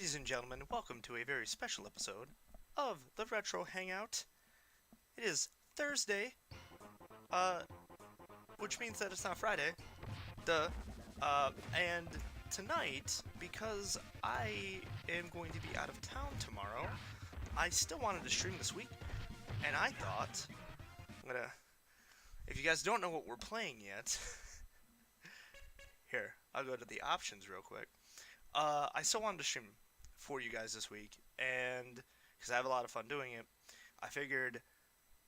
Ladies and gentlemen, welcome to a very special episode of the Retro Hangout. It is Thursday, uh, which means that it's not Friday. Duh. And tonight, because I am going to be out of town tomorrow, I still wanted to stream this week, and I thought, if you guys don't know what we're playing yet, here, I'll go to the options real quick. I still wanted to stream for you guys this week, and because I have a lot of fun doing it, I figured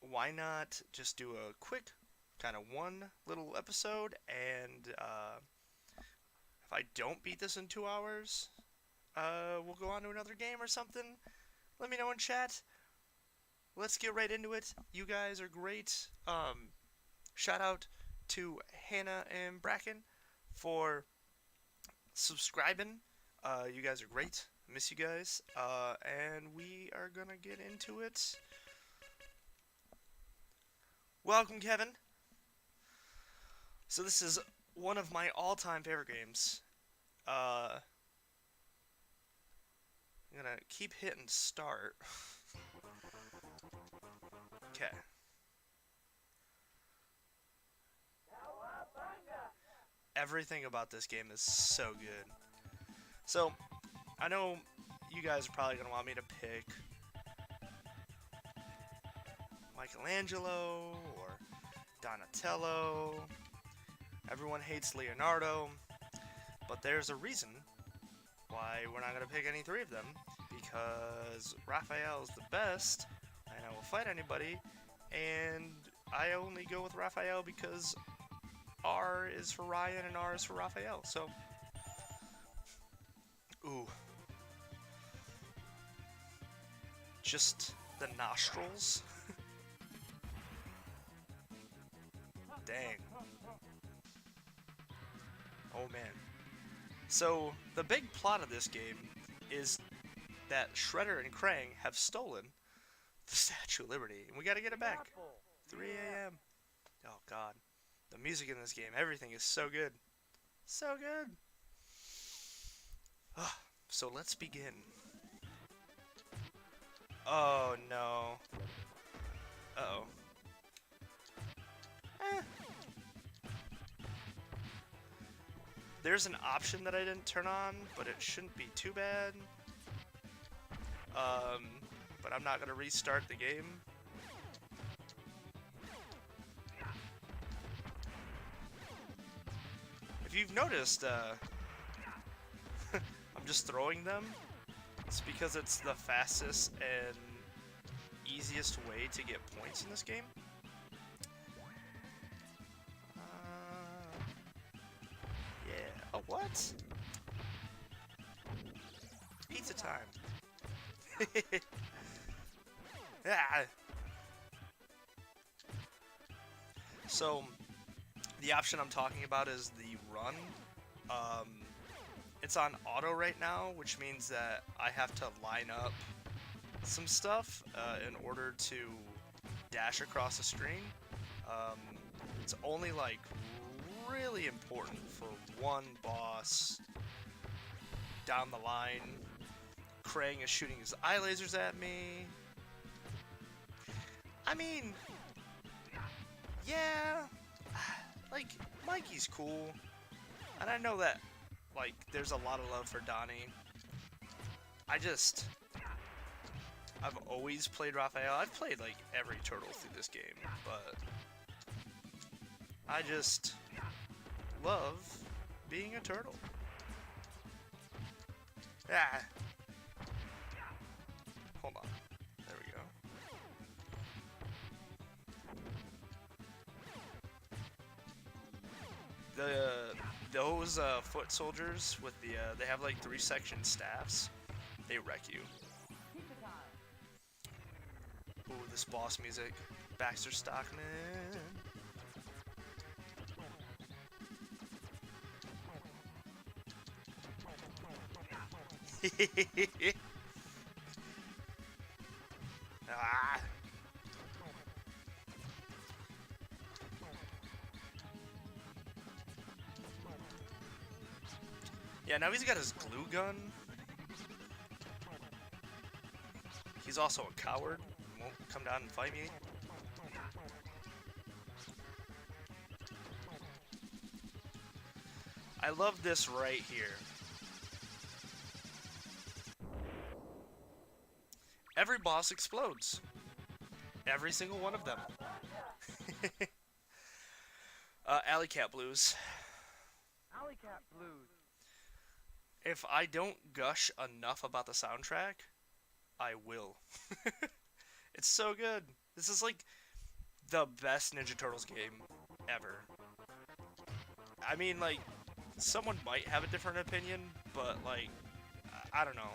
why not just do a quick kind of one little episode, and if I don't beat this in 2 hours, we'll go on to another game or something. Let me know in chat. Let's get right into it. You guys are great. Shout out to Hannah and Bracken for subscribing. You guys are great. Miss you guys. And we are gonna get into it. Welcome, Kevin. So this is one of my all-time favorite games. I'm gonna keep hitting start. Okay. Everything about this game is so good. So, I know you guys are probably going to want me to pick Michelangelo or Donatello. Everyone hates Leonardo, but there's a reason why we're not going to pick any three of them, because Raphael is the best, and I will fight anybody, and I only go with Raphael because R is for Ryan and R is for Raphael, so... Ooh. Just the nostrils? Dang. Oh man. So, the big plot of this game is that Shredder and Krang have stolen the Statue of Liberty, and we gotta get it back. 3 a.m. Oh god. The music in this game, everything is so good. So good. So let's begin. Oh no. Uh-oh. There's an option that I didn't turn on, but it shouldn't be too bad. But I'm not gonna restart the game. If you've noticed, I'm just throwing them. It's because it's the fastest and easiest way to get points in this game. Yeah. Oh, what? Pizza time. Ah. So, the option I'm talking about is the run. It's on auto right now, which means that I have to line up some stuff in order to dash across the screen. It's only like really important for one boss down the line. Krang is shooting his eye lasers at me. I mean, yeah, like Mikey's cool, and I know that. Like, there's a lot of love for Donnie. I've always played Raphael. I've played, like, every turtle through this game, but I just love being a turtle. Ah. Hold on. There we go. Those foot soldiers with the they have like 3-section staffs. They wreck you. Ooh, this boss music. Baxter Stockman. Ah. Yeah, now he's got his glue gun. He's also a coward. He won't come down and fight me. I love this right here. Every boss explodes. Every single one of them. Alley Cat Blues. Alley Cat Blues. If I don't gush enough about the soundtrack, I will. It's so good. This is like the best Ninja Turtles game ever. I mean, like, someone might have a different opinion, but, like, I don't know.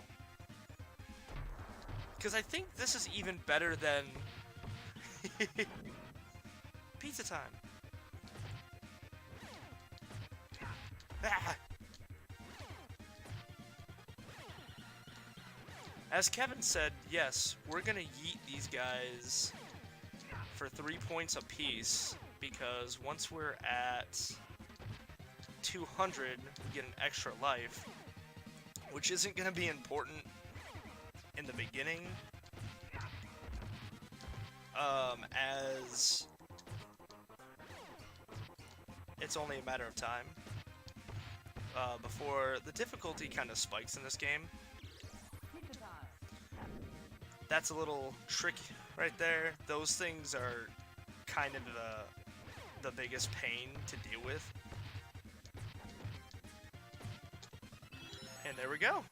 Because I think this is even better than Pizza Time. Ah! As Kevin said, yes, we're gonna yeet these guys for 3 points apiece, because once we're at 200, we get an extra life, which isn't gonna be important in the beginning, as it's only a matter of time before the difficulty kind of spikes in this game. That's a little trick right there. Those things are kind of the biggest pain to deal with. And there we go.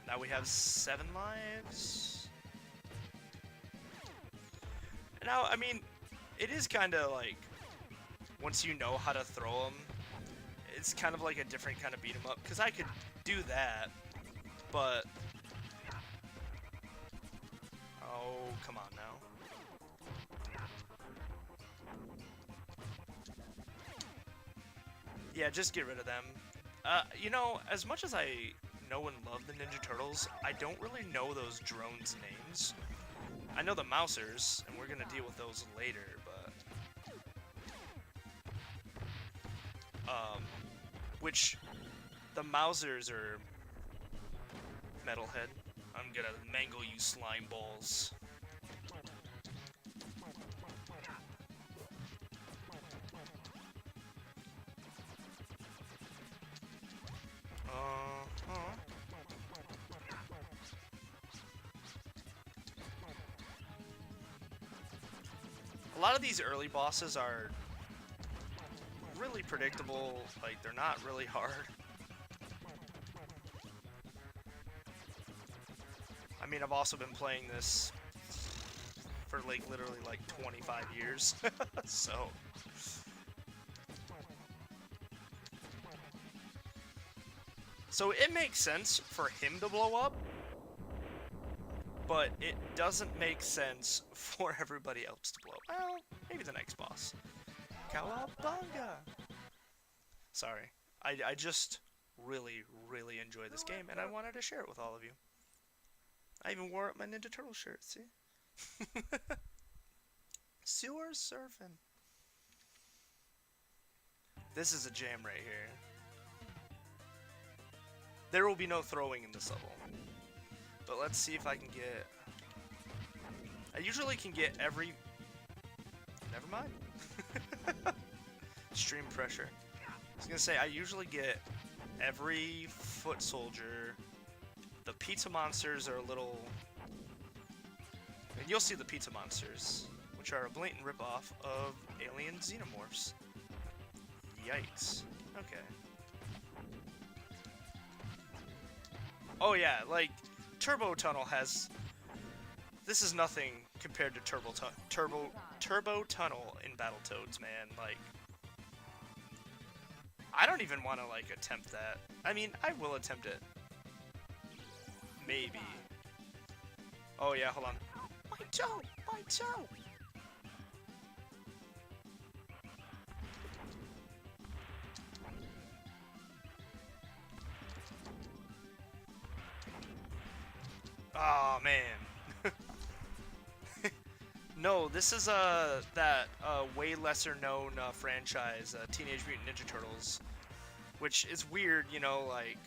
Now we have 7 lives. Now, I mean, it is kind of like, once you know how to throw them, it's kind of like a different kind of beat 'em up. Because I could do that, but... Oh, come on now. Yeah, just get rid of them. You know, as much as I know and love the Ninja Turtles, I don't really know those drones' names. I know the Mousers, and we're gonna deal with those later, but... which, the Mousers are... Metalhead. I'm gonna mangle you slime balls. A lot of these early bosses are really predictable, like they're not really hard. I mean, I've also been playing this for like literally like 25 years, so... So it makes sense for him to blow up, but it doesn't make sense for everybody else to blow up. Well, maybe the next boss. Cowabunga! Sorry. I just really, really enjoy this game, and I wanted to share it with all of you. I even wore up my Ninja Turtle shirt, see? Sewer surfing. This is a jam right here. There will be no throwing in this level. But let's see if I can get... I usually can get every... Never mind. Extreme pressure. I was gonna say, I usually get every foot soldier. The pizza monsters are a little... And you'll see the pizza monsters, which are a blatant ripoff of alien xenomorphs. Yikes. Okay. Oh yeah, like, Turbo Tunnel has... This is nothing compared to Turbo Tunnel in Battletoads, man. Like, I don't even want to, like, attempt that. I mean, I will attempt it. Maybe. Oh yeah, hold on. My toe! My toe! Oh man. No, this is that way lesser known franchise, Teenage Mutant Ninja Turtles, which is weird, you know, like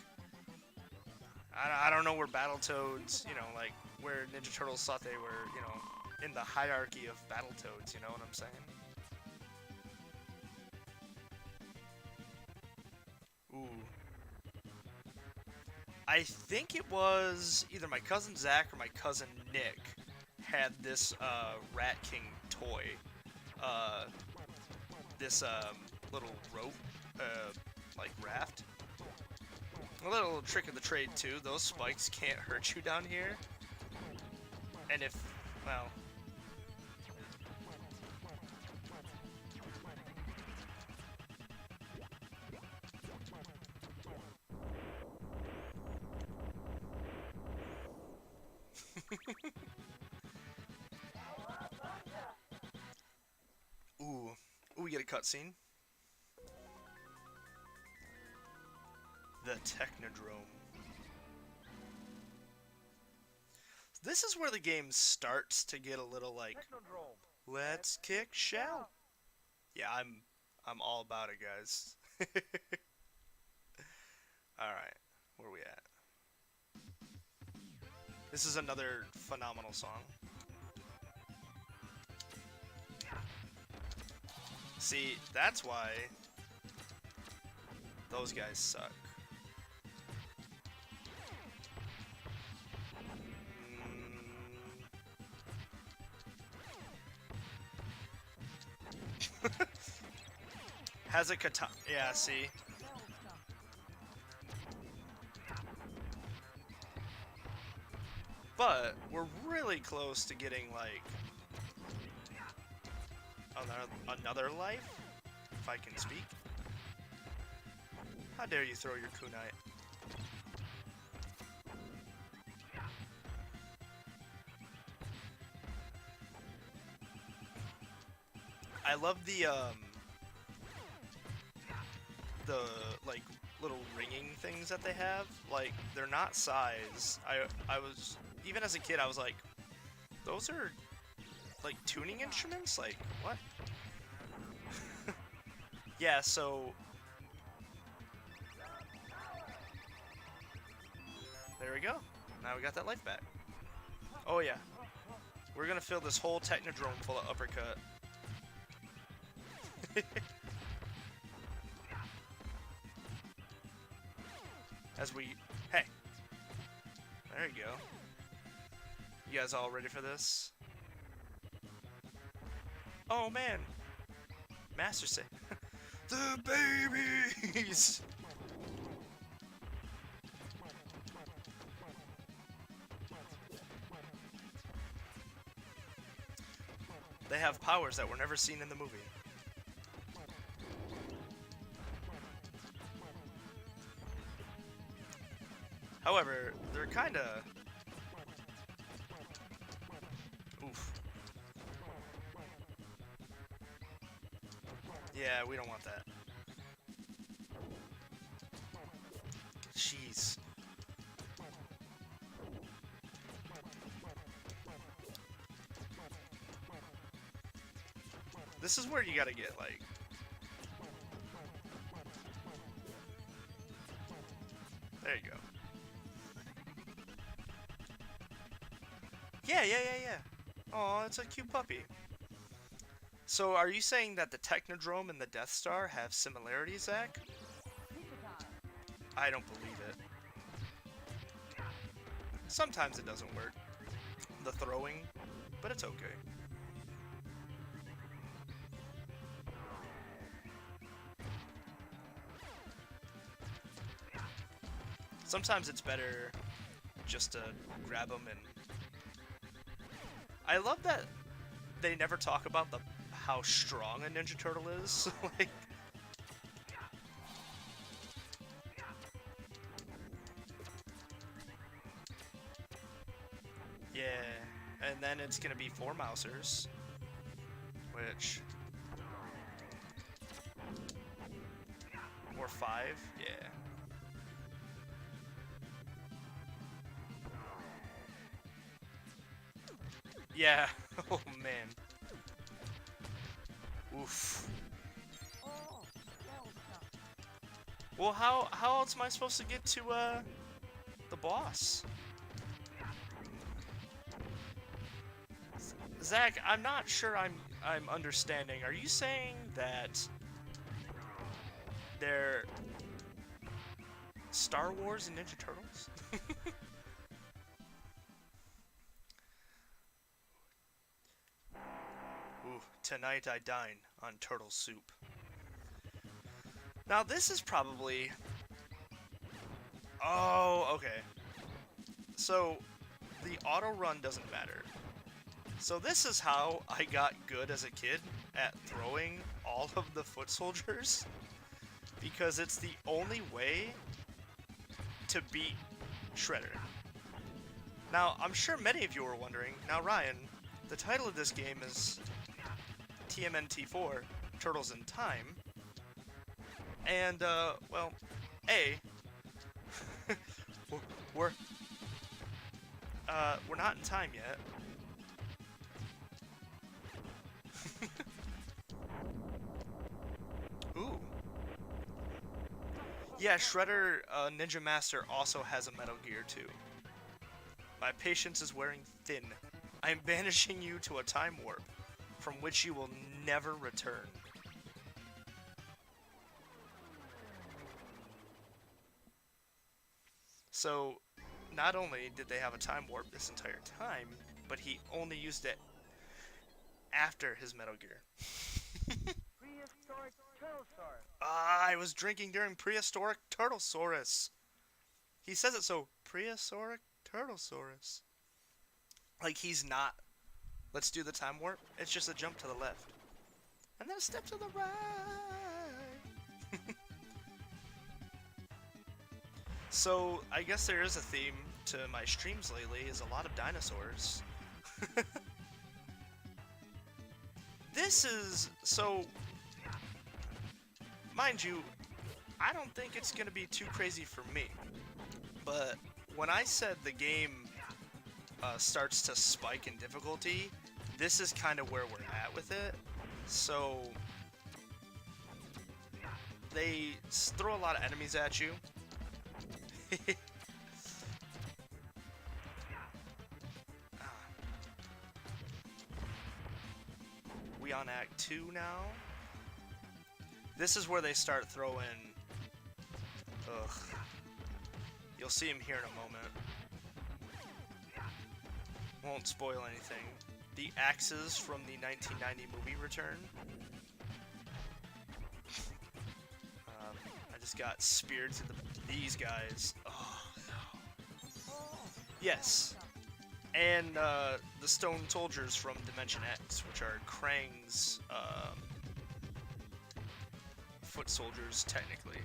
I don't know where Battletoads, you know, like where Ninja Turtles thought they were, you know, in the hierarchy of Battletoads, you know what I'm saying? Ooh. I think it was either my cousin Zach or my cousin Nick had this Rat King toy. Uh, this little rope, like raft. A little trick of the trade too, those spikes can't hurt you down here. And if, well... Ooh. Ooh, we get a cutscene. The Technodrome. This is where the game starts to get a little like, Technodrome. let's kick shell. Yeah, I'm all about it, guys. Alright, where are we at? This is another phenomenal song. See, that's why those guys suck. Has a katana. Yeah, see? But we're really close to getting, like, another life, if I can speak. How dare you throw your kunai? I love the like little ringing things that they have. Like, they're not size. I was, even as a kid, I was like, those are like tuning instruments? Like, what? Yeah, so there we go. Now we got that life back. Oh yeah. We're gonna fill this whole Technodrome full of uppercut. As we... Hey! There you go. You guys all ready for this? Oh man! Master say... The babies! They have powers that were never seen in the movie. However, they're kinda... Oof. Yeah, we don't want that. Jeez. This is where you gotta get, like... There you go. Yeah. Aw, it's a cute puppy. So, are you saying that the Technodrome and the Death Star have similarities, Zach? I don't believe it. Sometimes it doesn't work. The throwing, but it's okay. Sometimes it's better just to grab them and... I love that they never talk about how strong a Ninja Turtle is. Like... Yeah, and then it's gonna be 4 Mousers, which... Or 5, yeah. Yeah, oh man. Oof. Well, how else am I supposed to get to, the boss? Zach, I'm not sure I'm understanding. Are you saying that they're Star Wars and Ninja Turtles? Ooh, tonight I dine on turtle soup. Now this is probably... Oh, okay. So, the auto run doesn't matter. So this is how I got good as a kid at throwing all of the foot soldiers. Because it's the only way to beat Shredder. Now, I'm sure many of you were wondering, now Ryan, the title of this game is TMNT 4, Turtles in Time. And, well, A, we're, we're not in time yet. Ooh. Yeah, Shredder Ninja Master also has a Metal Gear too. My patience is wearing thin. I am banishing you to a time warp, from which you will never return. So, not only did they have a time warp this entire time, but he only used it after his Metal Gear. Prehistoric Turtlesaurus. Ah, I was drinking during prehistoric Turtlesaurus. He says it so, prehistoric Turtlesaurus. Like he's not, let's do the time warp. It's just a jump to the left. And then a step to the right. So, I guess there is a theme to my streams lately, is a lot of dinosaurs. This is, so, mind you, I don't think it's going to be too crazy for me. But when I said the game starts to spike in difficulty, this is kind of where we're at with it. So, they throw a lot of enemies at you. We on Act 2 now. This is where they start throwing... Ugh. You'll see him here in a moment. Won't spoil anything. The axes from the 1990 movie return. I just got speared to these guys. Oh, no. Yes. And the stone soldiers from Dimension X, which are Krang's foot soldiers, technically.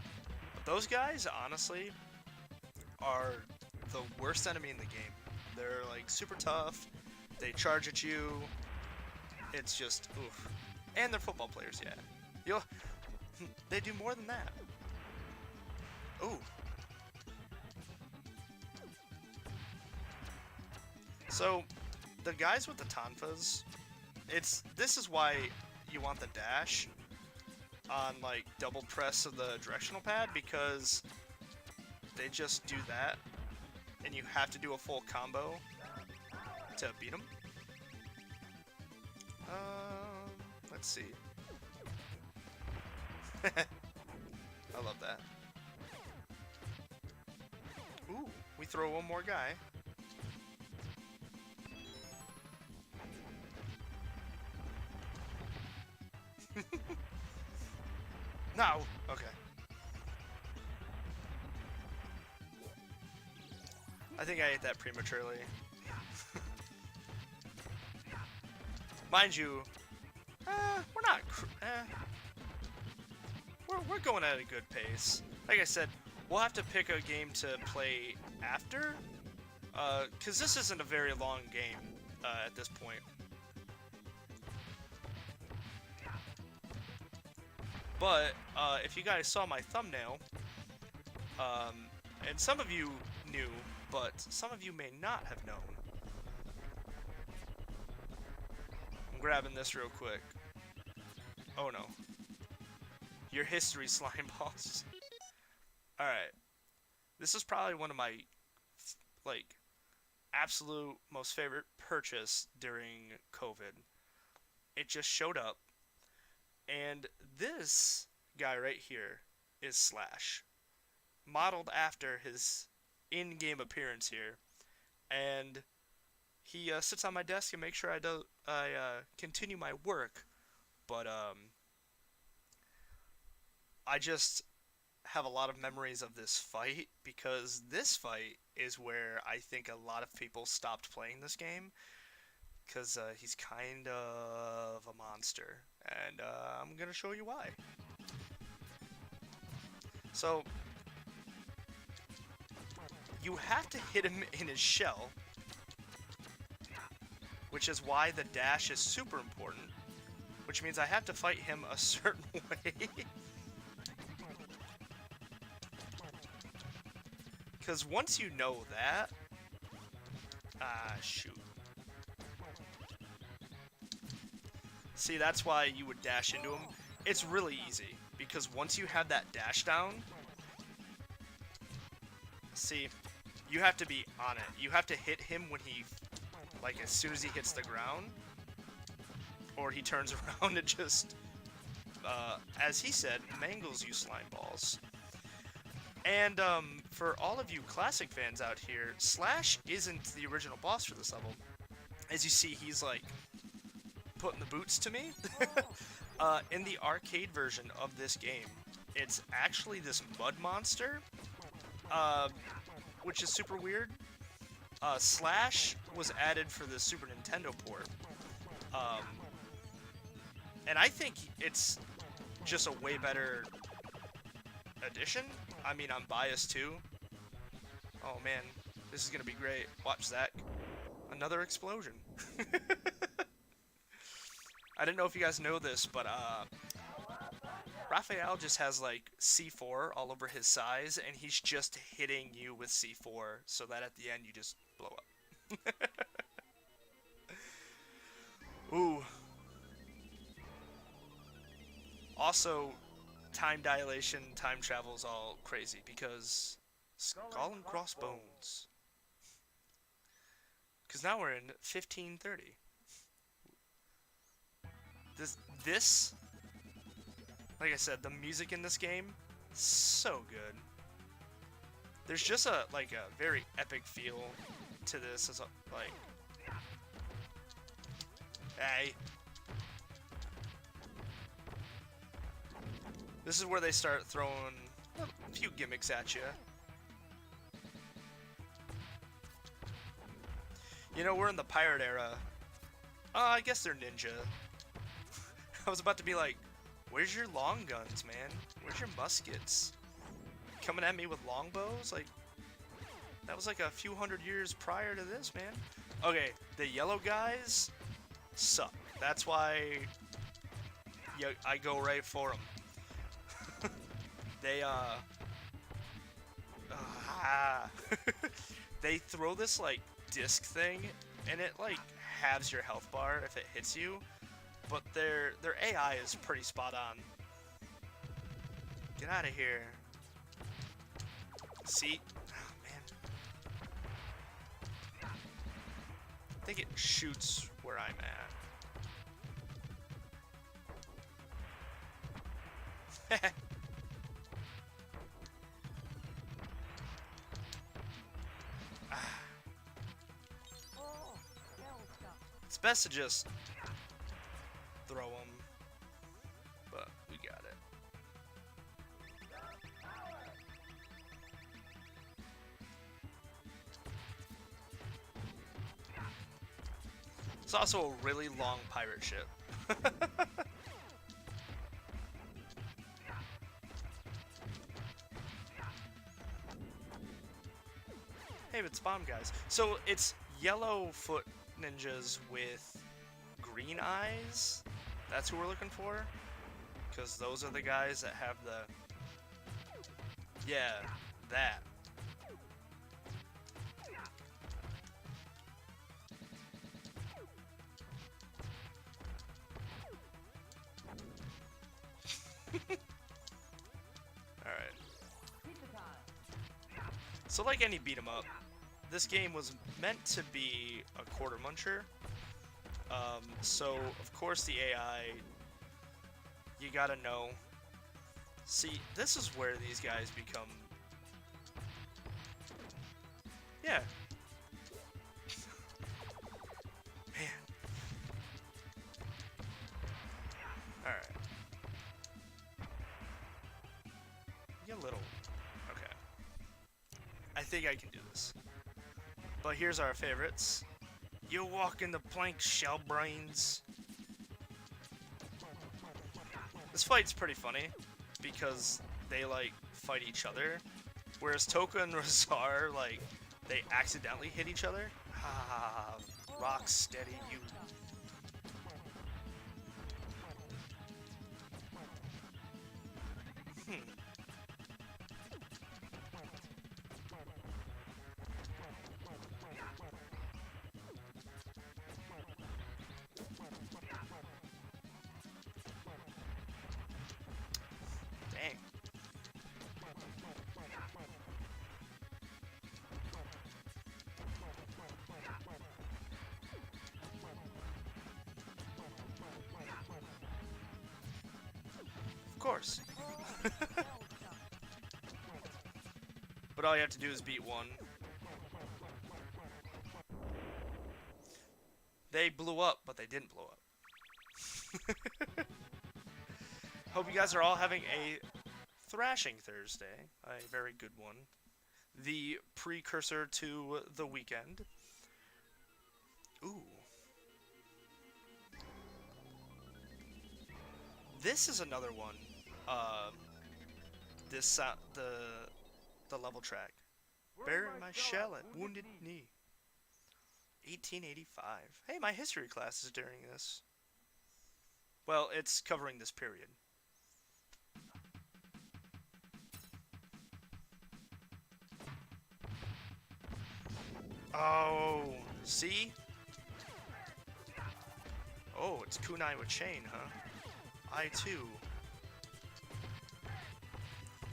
But those guys, honestly, are the worst enemy in the game. They're like super tough. They charge at you. It's just oof. And they're football players, yeah. You'll they do more than that. Ooh. So the guys with the tonfas, this is why you want the dash on like double press of the directional pad, because they just do that and you have to do a full combo to beat them. Let's see. I love that. Ooh, we throw one more guy. No! Okay. I think I ate that prematurely. Mind you, we're not... We're going at a good pace. Like I said, we'll have to pick a game to play after, because this isn't a very long game at this point. But if you guys saw my thumbnail, and some of you knew, but some of you may not have known. I'm grabbing this real quick. Oh no. Your history, slime balls. Alright. This is probably one of my, like, absolute most favorite purchase during COVID. It just showed up, and this guy right here is Slash, modeled after his in-game appearance here, and he sits on my desk and makes sure I continue my work. But I just have a lot of memories of this fight because this fight is where I think a lot of people stopped playing this game because he's kind of a monster, and I'm gonna show you why. So you have to hit him in his shell, which is why the dash is super important, which means I have to fight him a certain way. Because once you know that... Ah, shoot. See, that's why you would dash into him. It's really easy, because once you have that dash down... See, you have to be on it. You have to hit him when he... Like, as soon as he hits the ground. Or he turns around and just... as he said, mangles you slime balls. And for all of you classic fans out here, Slash isn't the original boss for this level. As you see, he's like putting the boots to me. In the arcade version of this game, it's actually this mud monster, which is super weird. Slash was added for the Super Nintendo port, and I think it's just a way better addition. I mean, I'm biased too. Oh man, this is gonna be great. Watch Zach. Another explosion. I didn't know if you guys know this, but Raphael just has like C4 all over his size, and he's just hitting you with C4 so that at the end you just blow up. Ooh. Also, time dilation, time travel is all crazy because skull and crossbones. Because now we're in 1530. This, like I said, the music in this game, so good. There's just a very epic feel to this. As like, hey. This is where they start throwing a few gimmicks at you. You know, we're in the pirate era. I guess they're ninja. I was about to be like, where's your long guns, man? Where's your muskets? Coming at me with longbows? Like, that was like a few hundred years prior to this, man. Okay, the yellow guys suck. That's why I go right for them. They, they throw this, like, disc thing, and it, like, halves your health bar if it hits you, but their AI is pretty spot on. Get out of here. See? Oh, man. I think it shoots where I'm at. It's best to just throw them, but we got it. It's also a really long pirate ship. Hey, it's bomb guys. So it's Yellowfoot ninjas with green eyes. That's who we're looking for. Because those are the guys that have the... Yeah, that. Alright. So like any beat 'em up, this game was meant to be a quarter muncher. So of course the AI, you gotta know. See, this is where these guys become. Yeah. Man. Alright. You little. Okay. I think I can do this. But here's our favorites. You walk in the plank, shell brains. This fight's pretty funny because they like fight each other, whereas Toka and Razar like they accidentally hit each other. Ah, rock steady, you. Hmm. Dang. Of course. But all you have to do is beat one. They blew up, but they didn't blow up. Hope you guys are all having a thrashing Thursday. A very good one. The precursor to the weekend. Ooh. This is another one. The level track. Bury my shell at Wounded Knee. 1885. Hey, my history class is during this. Well, it's covering this period. Oh, see? Oh, it's kunai with chain, huh? I too.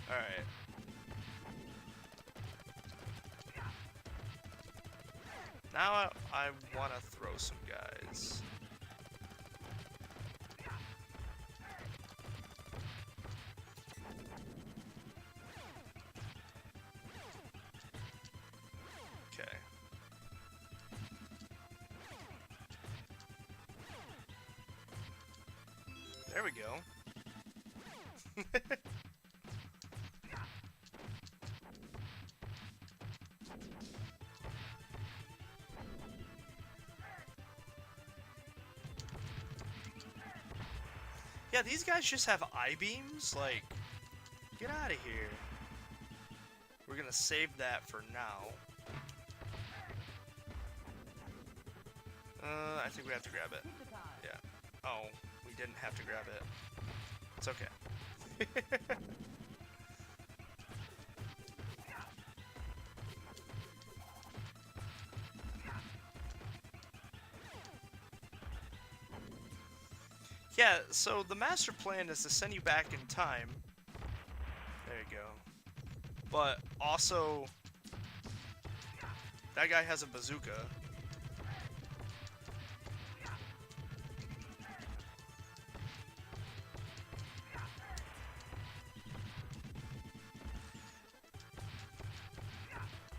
Alright. Now I want to throw some guys. Okay. There we go. Yeah, these guys just have I-beams? Like, get out of here. We're gonna save that for now. I think we have to grab it. Yeah. Oh, we didn't have to grab it. It's okay. Yeah, so the master plan is to send you back in time. There you go. But also, that guy has a bazooka.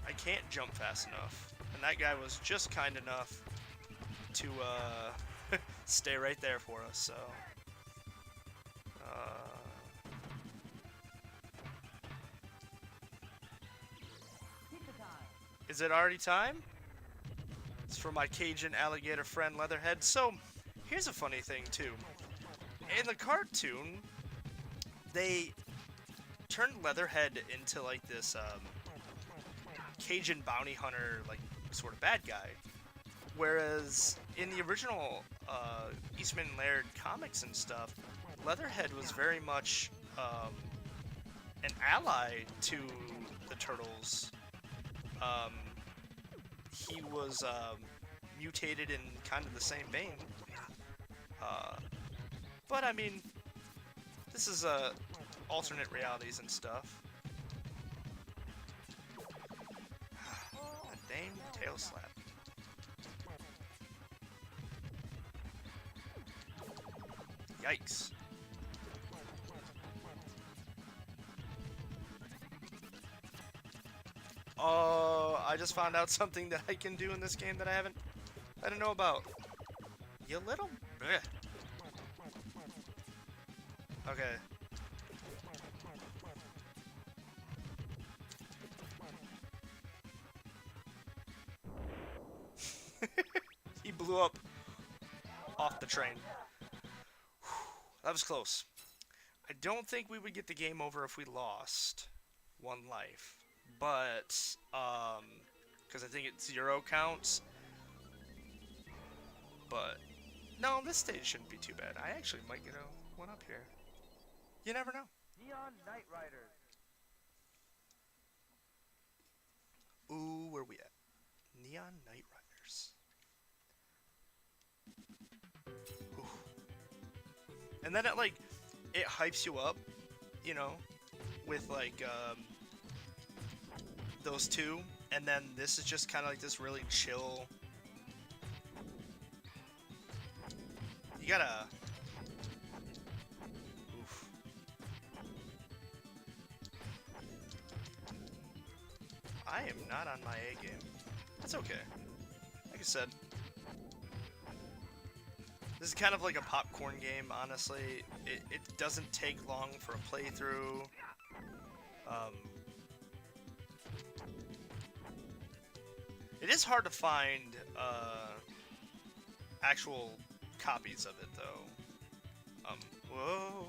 I can't jump fast enough. And that guy was just kind enough to, stay right there for us, so... Is it already time? It's for my Cajun alligator friend Leatherhead. So, here's a funny thing, too. In the cartoon, they turned Leatherhead into, like, this, Cajun bounty hunter, like, sort of bad guy. Whereas, in the original, Eastman and Laird comics and stuff, Leatherhead was very much, an ally to the Turtles. He was, mutated in kind of the same vein. But, I mean, this is, alternate realities and stuff. God dang. tail slap. Yikes. Oh, I just found out something that I can do in this game that I didn't know about. You little bleh. Okay. He blew up off the train. That was close. I don't think we would get the game over if we lost one life. But, because I think it's 0 counts. But, no, this stage shouldn't be too bad. I actually might get a one up here. You never know. Neon Knight Riders. Ooh, where we at? Neon Knight Riders. Ooh. And then it hypes you up, you know, with those two, and then this is just kind of like this really chill. You gotta. Oof. I am not on my A game. That's okay. Like I said, this is kind of like a popcorn game, honestly. It doesn't take long for a playthrough. It is hard to find actual copies of it, though. Whoa.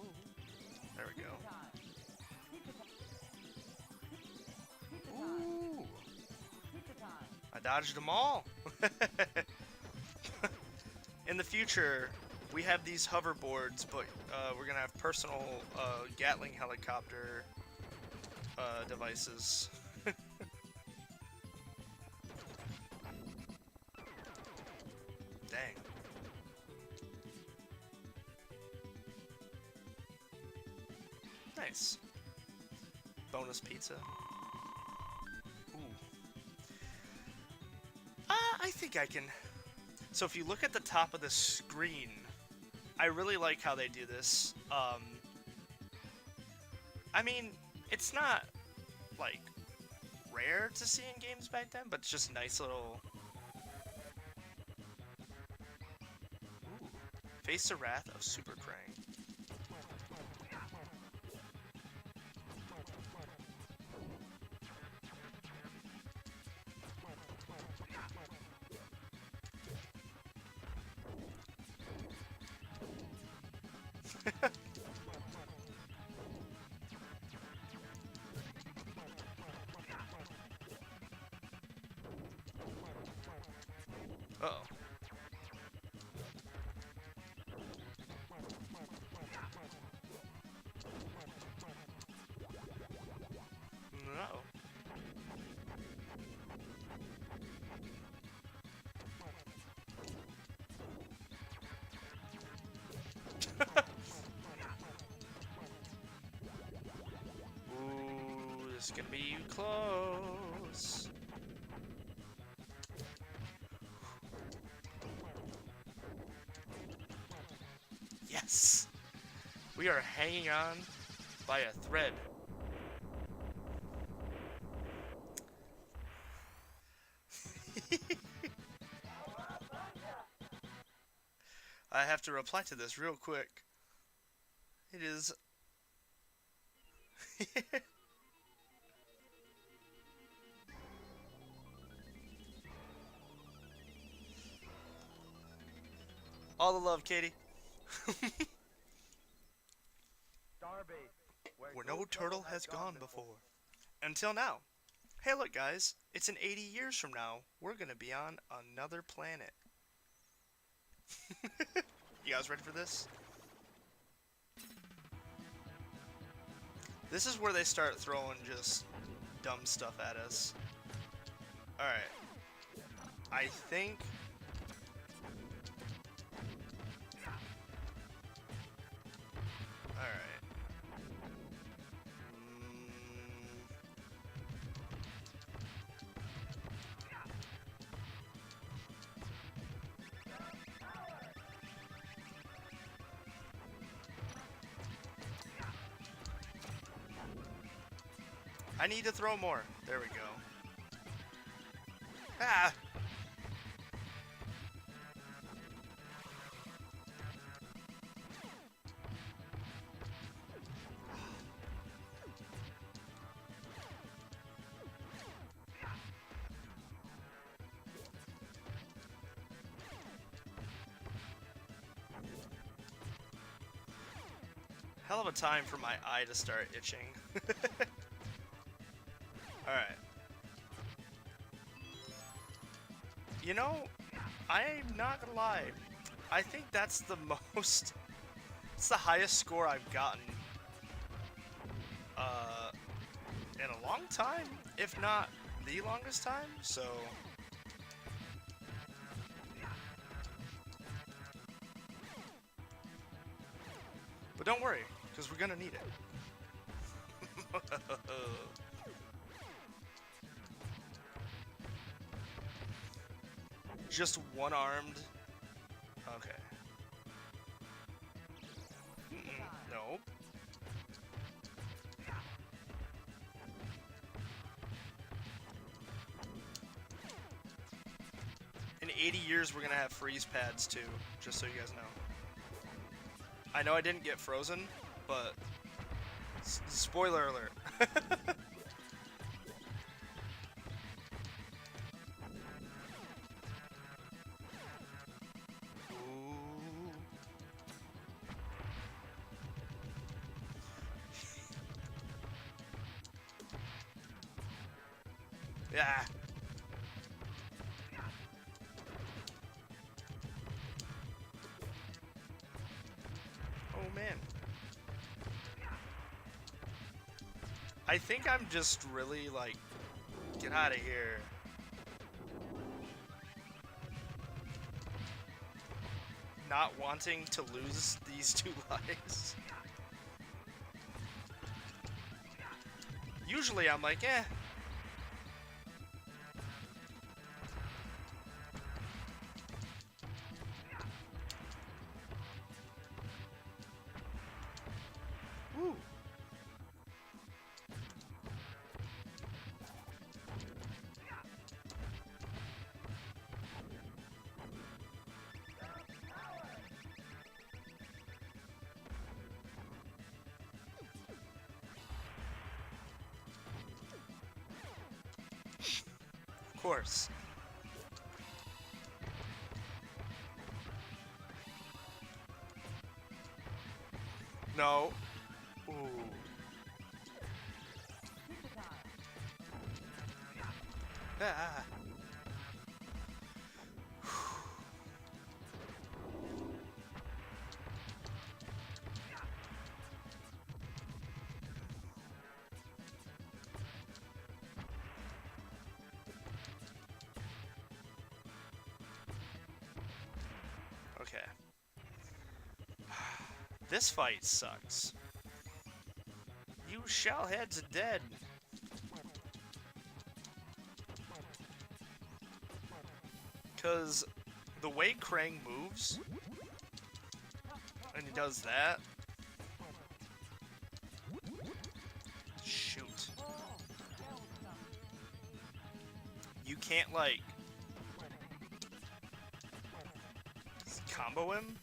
There we go. Ooh. I dodged them all. In the future, we have these hoverboards, but we're gonna have personal Gatling helicopter devices. Dang. Nice. Bonus pizza. Ooh. I think I can. So if you look at the top of the screen, I really like how they do this. I mean, it's not like rare to see in games back then, but it's just nice little. Ooh. Face the wrath of Super Krang. Uh-oh. Uh-oh. Ooh, this is gonna be close. Yes! We are hanging on by a thread. I have to reply to this real quick. It is... All the love, Katie. Starbase. Where no turtle has gone before. Until now. Hey look guys, it's in 80 years from now, we're gonna be on another planet. You guys ready for this? This is where they start throwing just dumb stuff at us. Alright. I think... Alright. I need to throw more. There we go. Ah! Hell of a time for my eye to start itching. Alright. You know, I'm not gonna lie. I think that's the most... It's the highest score I've gotten in a long time, if not the longest time, so... But don't worry, because we're gonna need it. Just one-armed. Okay. No. In 80 years, we're gonna have freeze pads too, just so you guys know. I know I didn't get frozen, but spoiler alert. Ooh. Yeah. Oh man. I think I'm just really like, get out of here. Not wanting to lose these 2 lives. Usually I'm like, eh. Woo. Of course. No. Ooh. Ah. Okay. This fight sucks. You shellheads are dead. Because the way Krang moves, and he does that. Shoot. You can't, like, combo him.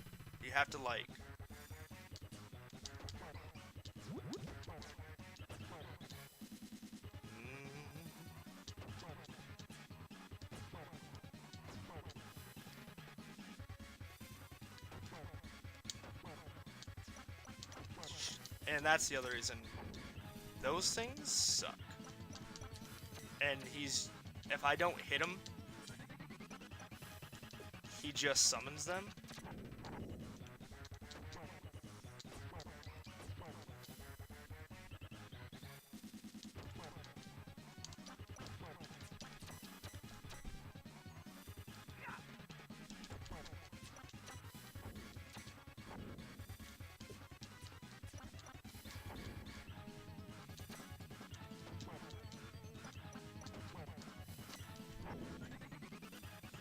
You have to, like... And that's the other reason. Those things suck. And he's... If I don't hit him, he just summons them.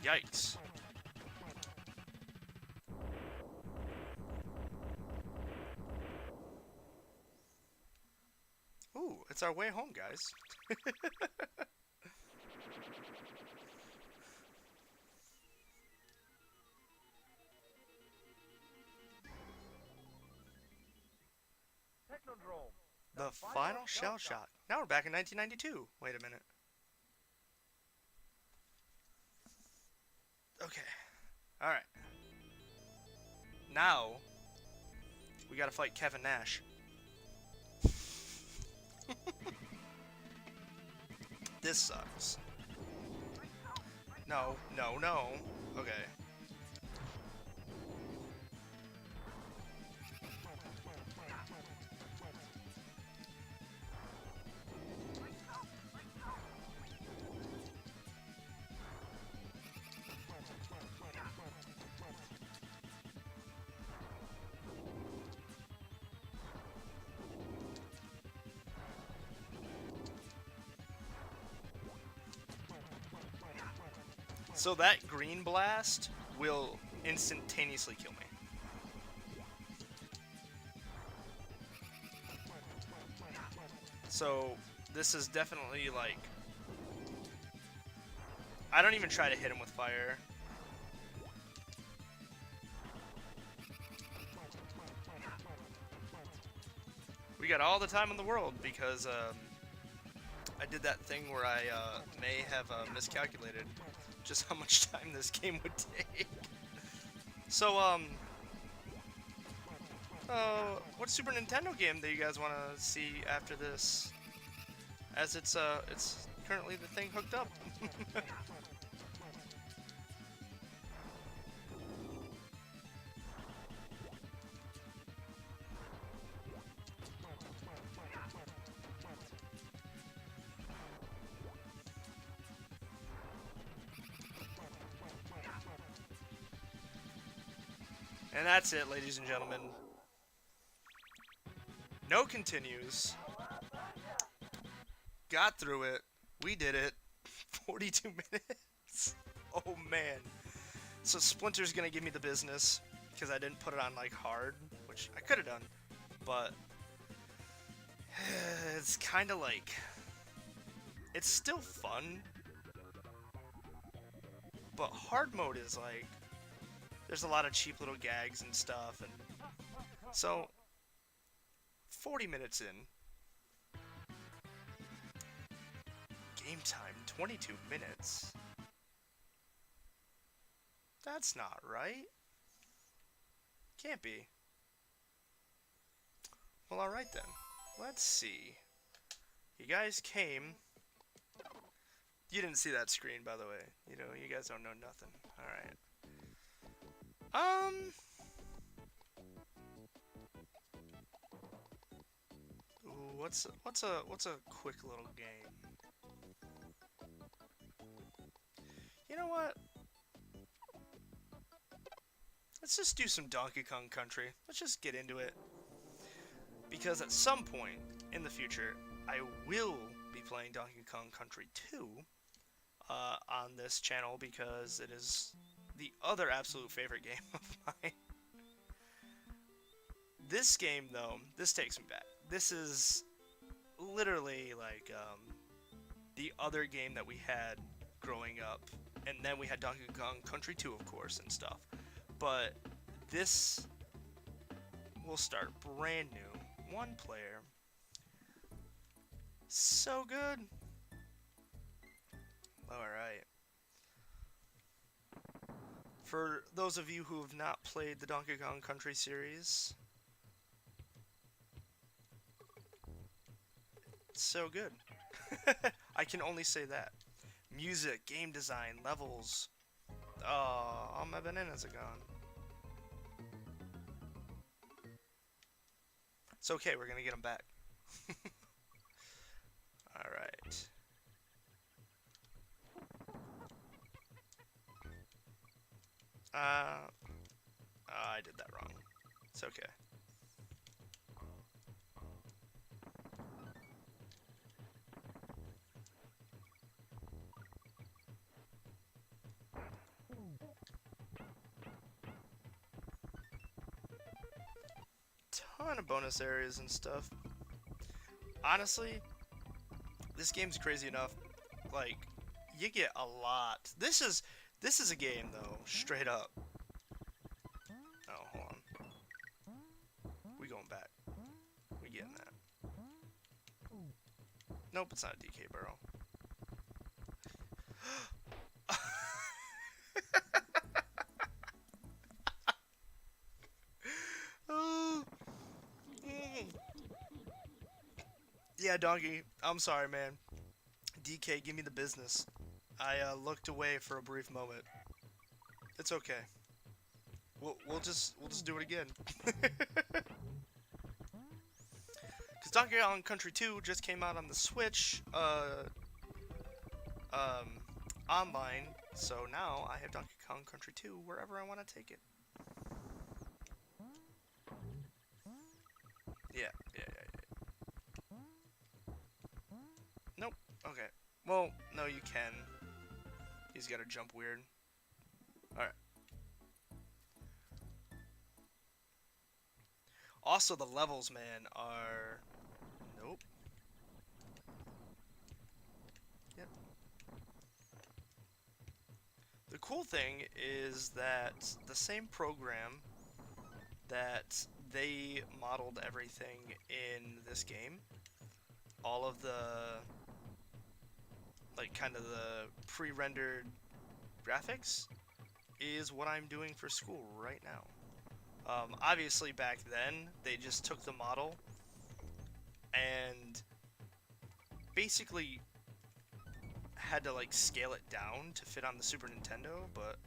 Yikes. Ooh, That's our way home, guys. Technodrome. The final shell shock. Now we're back in 1992. Wait a minute. Okay. Alright. Now, we gotta fight Kevin Nash. This sucks. No, no, no. Okay. So that green blast will instantaneously kill me. So this is definitely like... I don't even try to hit him with fire. We got all the time in the world because I did that thing where I may have miscalculated just how much time this game would take. So, what Super Nintendo game that you guys want to see after this? As it's currently the thing hooked up. And that's it, ladies and gentlemen. No continues. Got through it. We did it. 42 minutes. Oh man. So Splinter's gonna give me the business because I didn't put it on like hard, which I could have done, but it's kind of like it's still fun, but hard mode is like there's a lot of cheap little gags and stuff, and so 40 minutes in. Game time, 22 minutes. That's not right. Can't be. Well, alright then. Let's see. You guys came. You didn't see that screen, by the way. You know, you guys don't know nothing. Alright. Ooh, what's a quick little game? You know what? Let's just do some Donkey Kong Country. Let's just get into it. Because at some point in the future, I will be playing Donkey Kong Country 2 on this channel because it is the other absolute favorite game of mine. This game, though, this takes me back. This is literally like the other game that we had growing up. And then we had Donkey Kong Country 2, of course, and stuff. But this will start brand new. One player. So good. Alright. For those of you who have not played the Donkey Kong Country series, it's so good. I can only say that. Music, game design, levels. Oh, all my bananas are gone. It's okay, we're gonna get them back. Alright. I did that wrong. It's okay. Ton of bonus areas and stuff. Honestly, this game's crazy enough. Like, you get a lot. This is a game though, straight up. Oh, hold on. We going back. We getting that. Nope, it's not a DK barrel. Oh, yeah, Donkey. I'm sorry, man. DK, give me the business. I looked away for a brief moment. It's okay. We'll just do it again. Cause Donkey Kong Country 2 just came out on the Switch, online. So now I have Donkey Kong Country 2 wherever I want to take it. Yeah. Nope. Okay. Well, no, you can. He's got to jump weird. Alright. Also, the levels, man, are... Nope. Yep. The cool thing is that the same program that they modeled everything in this game, all of the, like, kind of the pre-rendered graphics, is what I'm doing for school right now. Obviously, back then, they just took the model and basically had to, like, scale it down to fit on the Super Nintendo, but,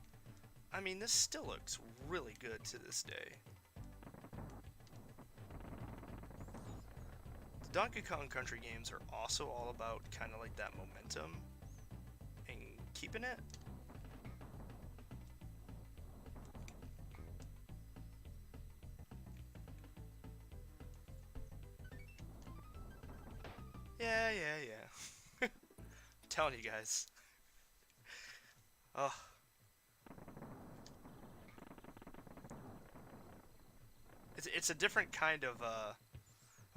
I mean, this still looks really good to this day. The Donkey Kong Country games are also all about kind of like that momentum and keeping it. Yeah. I'm telling you guys. Oh, it's a different kind of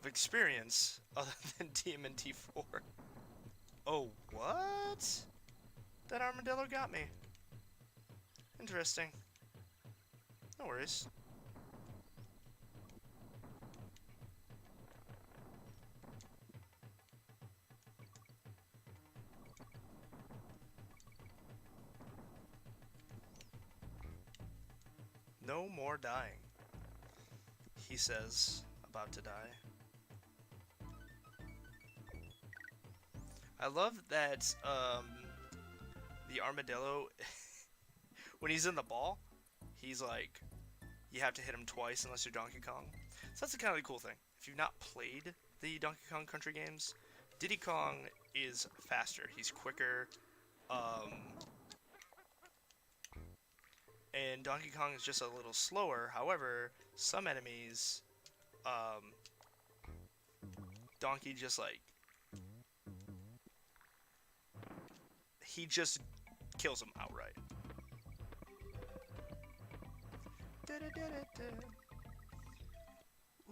experience other than TMNT 4. Oh, what? That armadillo got me. Interesting. No worries. No more dying, he says, about to die. I love that the armadillo, when he's in the ball, he's like, you have to hit him twice unless you're Donkey Kong. So that's a kind of cool thing. If you've not played the Donkey Kong Country games, Diddy Kong is faster. He's quicker. And Donkey Kong is just a little slower. However, some enemies, Donkey just like, he just kills them outright.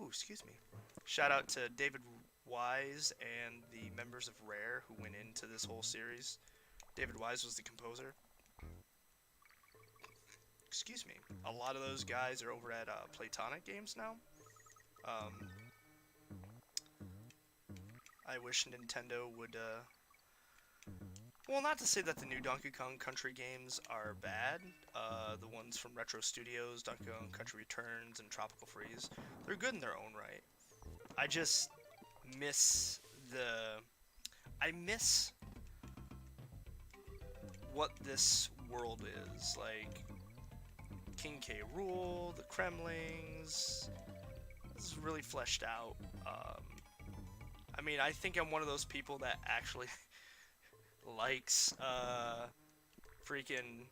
Ooh, excuse me. Shout out to David Wise and the members of Rare who went into this whole series. David Wise was the composer. Excuse me. A lot of those guys are over at Playtonic Games now. I wish Nintendo would, well, not to say that the new Donkey Kong Country games are bad. The ones from Retro Studios, Donkey Kong Country Returns, and Tropical Freeze, they're good in their own right. I just miss I miss what this world is. Like, King K. Rool, the Kremlings. This is really fleshed out. I mean, I think I'm one of those people that actually likes freaking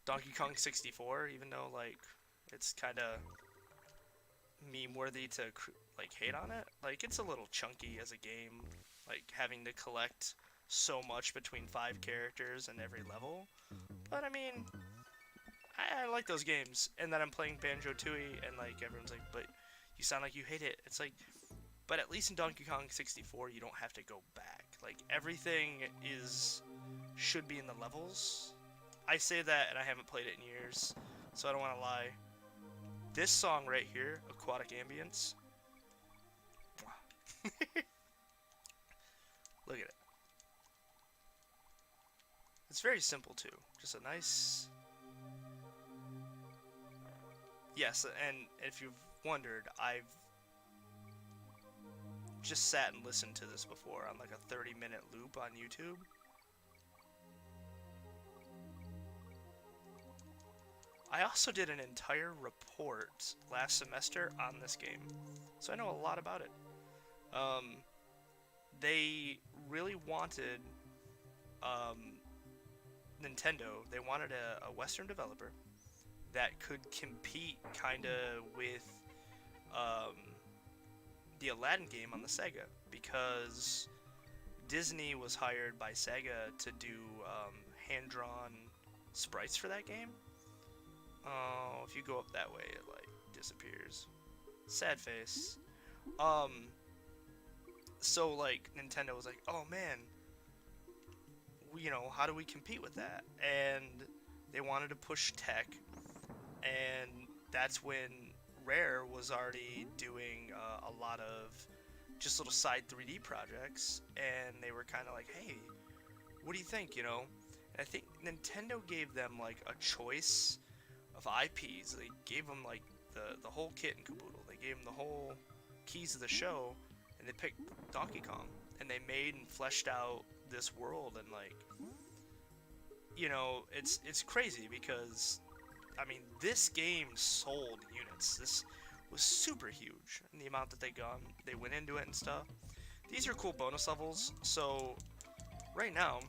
Donkey Kong 64, even though like it's kind of meme worthy to like hate on it. Like, it's a little chunky as a game, like having to collect so much between 5 characters in every level. But I mean, I like those games. And then I'm playing Banjo-Tooie, and like everyone's like, but You sound like you hate it. It's like, but at least in Donkey Kong 64, you don't have to go back. Like, everything should be in the levels. I say that, and I haven't played it in years, so I don't want to lie. This song right here, Aquatic Ambience. Look at it. It's very simple, too. Just a nice... Yes, and if you've wondered, I've just sat and listened to this before on like a 30-minute loop on YouTube. I also did an entire report last semester on this game, so I know a lot about it. They really wanted Nintendo. They wanted a Western developer that could compete kind of with the Aladdin game on the Sega, because Disney was hired by Sega to do hand-drawn sprites for that game. Oh, if you go up that way, it like disappears. Sad face. So like Nintendo was like, oh man, you know, how do we compete with that? And they wanted to push tech, and that's when Rare was already doing a lot of just little side 3D projects, and they were kind of like, hey, what do you think, you know? And I think Nintendo gave them like a choice of IPs. They gave them like the whole kit and caboodle. They gave them the whole keys of the show, and they picked Donkey Kong, and they made and fleshed out this world. And like, you know, it's crazy because I mean, this game sold units. This was super huge in the amount that they went into it and stuff. These are cool bonus levels. So right now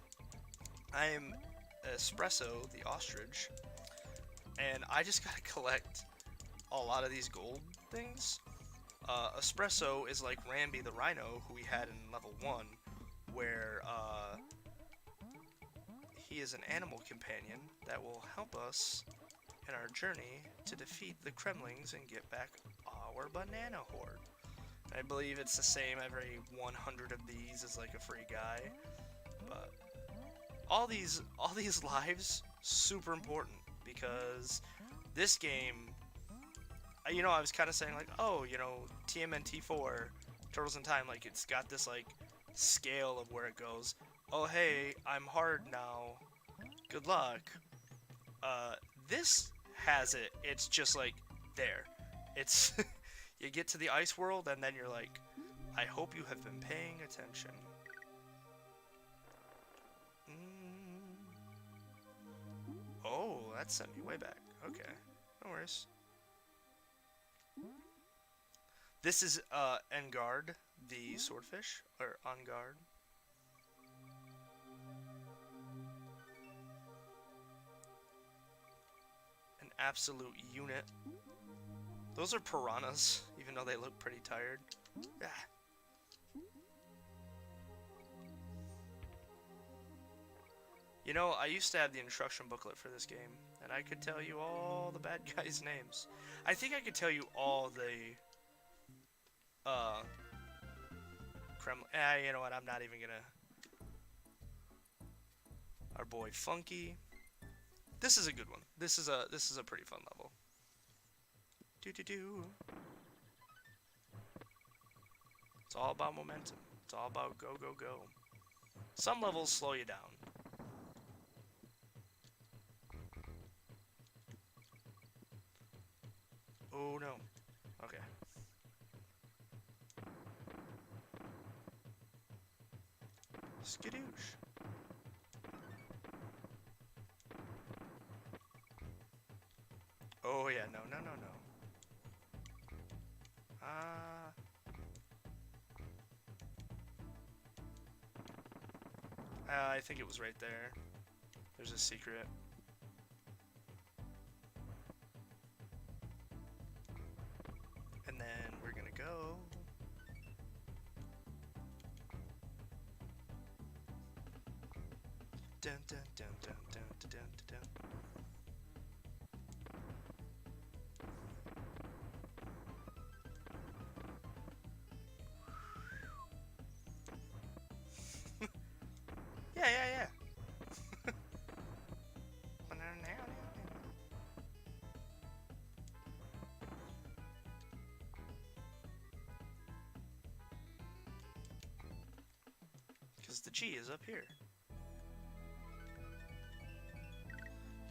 I am Espresso the ostrich, and I just gotta collect a lot of these gold things. Espresso is like Rambi the rhino, who we had in level 1, where he is an animal companion that will help us in our journey to defeat the Kremlings and get back our banana horde. I believe it's the same every 100 of these is like a free guy. But all these lives, super important, because this game, you know, I was kind of saying like, oh, you know, TMNT 4, Turtles in Time, like it's got this like scale of where it goes. Oh hey, I'm hard now, good luck. This has it, it's just like there. It's you get to the ice world and then you're like, I hope you have been paying attention. Oh, that sent me way back. Okay, no worries. This is Engard, the swordfish, or Engard. An absolute unit. Those are piranhas, even though they look pretty tired. Ah. You know, I used to have the instruction booklet for this game, and I could tell you all the bad guys' names. I think I could tell you all the Kremlin. You know what? I'm not even gonna. Our boy Funky. This is a good one. This is a pretty fun level. Do. It's all about momentum. It's all about go. Some levels slow you down. Oh no. Okay. Skadoosh. Oh yeah, no. I think it was right there. There's a secret. And then we're gonna go. Dun dun dun dun dun dun dun dun. Yeah, yeah, yeah. Because the G is up here.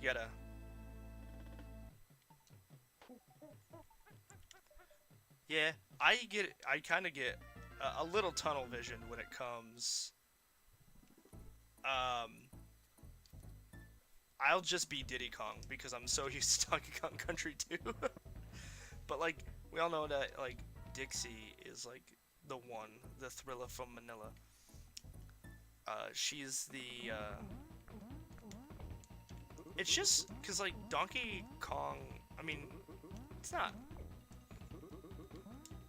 You gotta. Yeah, I kind of get a little tunnel vision when it comes. Um, I'll just be Diddy Kong because I'm so used to Donkey Kong Country 2. But like, we all know that like Dixie is like the one, the Thriller from Manila. She's the. It's just because like Donkey Kong. I mean, it's not.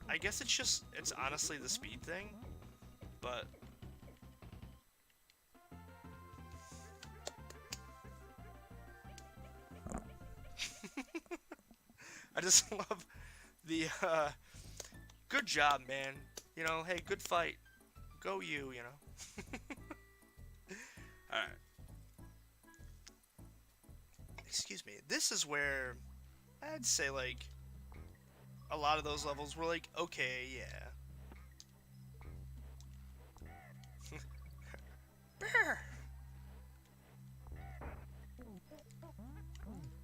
I guess it's honestly the speed thing, but I just love the good job, man. You know, hey, good fight. Go you, you know. Alright. Excuse me. This is where I'd say like a lot of those levels were like, okay, yeah.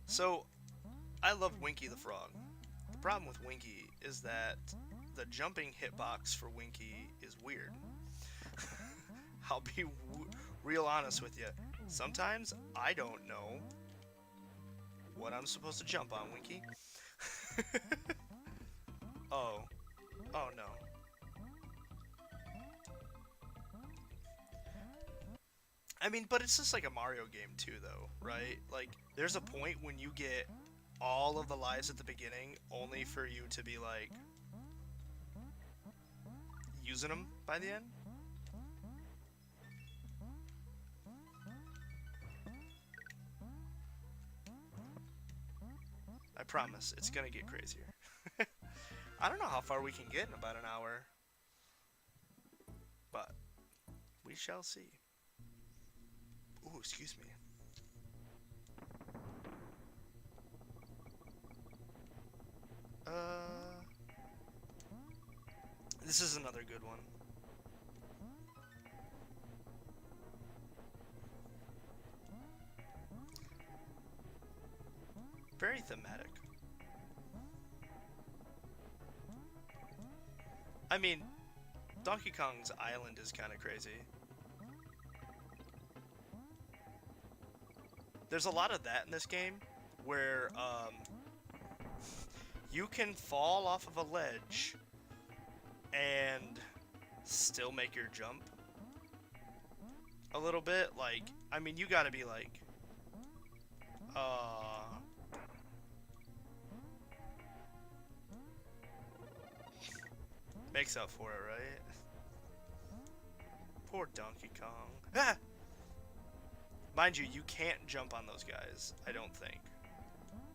So, I love Winky the Frog. The problem with Winky is that the jumping hitbox for Winky is weird. I'll be real honest with you. Sometimes I don't know what I'm supposed to jump on, Winky. Oh. Oh no. I mean, but it's just like a Mario game too, though, right? Like, there's a point when you get all of the lives at the beginning only for you to be like using them by the end. I promise, it's gonna get crazier. I don't know how far we can get in about an hour, but we shall see. Ooh, excuse me. This is another good one. Very thematic. I mean, Donkey Kong's island is kind of crazy. There's a lot of that in this game, where you can fall off of a ledge and still make your jump a little bit. Like, I mean, you gotta be like, makes up for it, right? Poor Donkey Kong. Ah! Mind you, you can't jump on those guys, I don't think.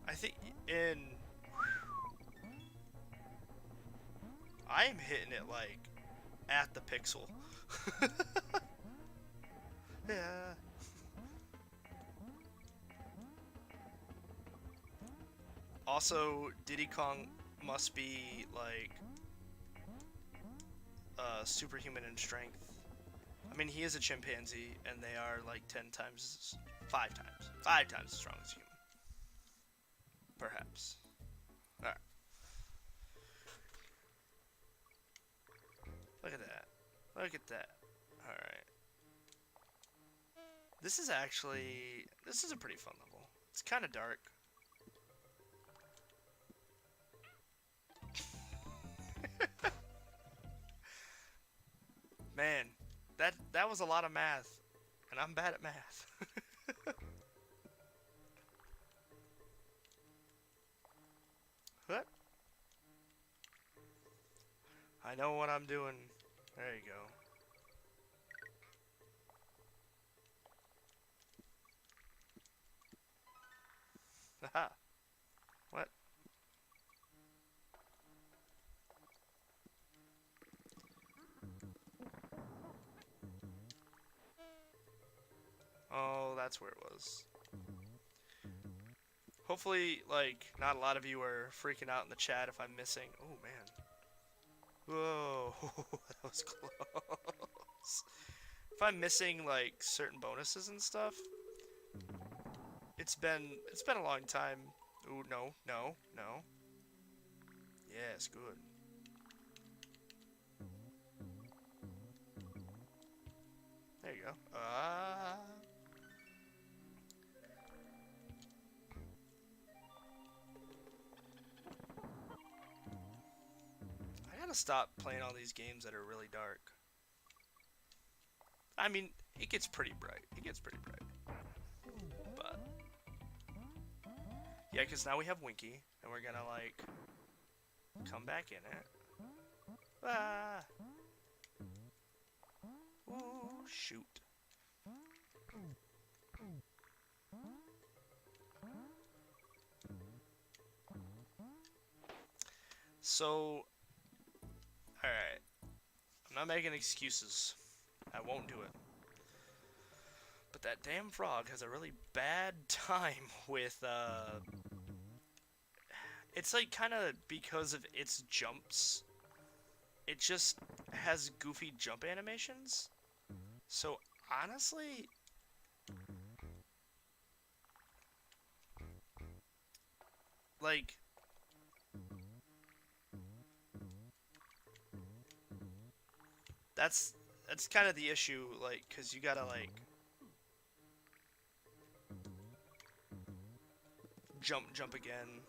I think in... I am hitting it, like, at the pixel. Yeah. Also, Diddy Kong must be, like, superhuman in strength. I mean, he is a chimpanzee, and they are, like, 10 times... 5 times as strong as human. Perhaps. Alright. Look at that. Look at that. Alright. This is actually... This is a pretty fun level. It's kind of dark. Man, that was a lot of math. And I'm bad at math. What? I know what I'm doing. There you go. Haha. What? that's where it was. Hopefully, like, not a lot of you are freaking out in the chat if I'm missing. Oh, man. Whoa, that was close. If I'm missing, like, certain bonuses and stuff, it's been a long time. Ooh, no, no, no. Yes, good. There you go. I gotta stop playing all these games that are really dark. I mean, it gets pretty bright. It gets pretty bright. But yeah, because now we have Winky, and we're gonna like come back in it. Ah! Ooh, shoot. So, alright. I'm not making excuses. I won't do it. But that damn frog has a really bad time with, it's like kind of because of its jumps. It just has goofy jump animations. So, honestly, like, that's kind of the issue, like, because you gotta, like, jump again.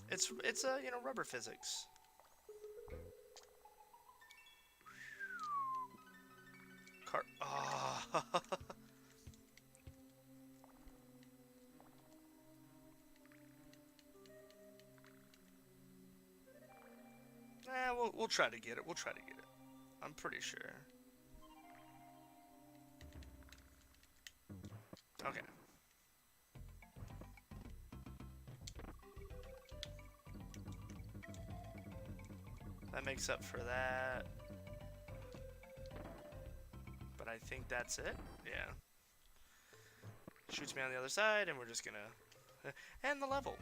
It's you know, rubber physics. Ah. We'll try to get it. We'll try to get it. I'm pretty sure. Okay. That makes up for that. But I think that's it. Yeah. Shoots me on the other side, and we're just gonna end the level.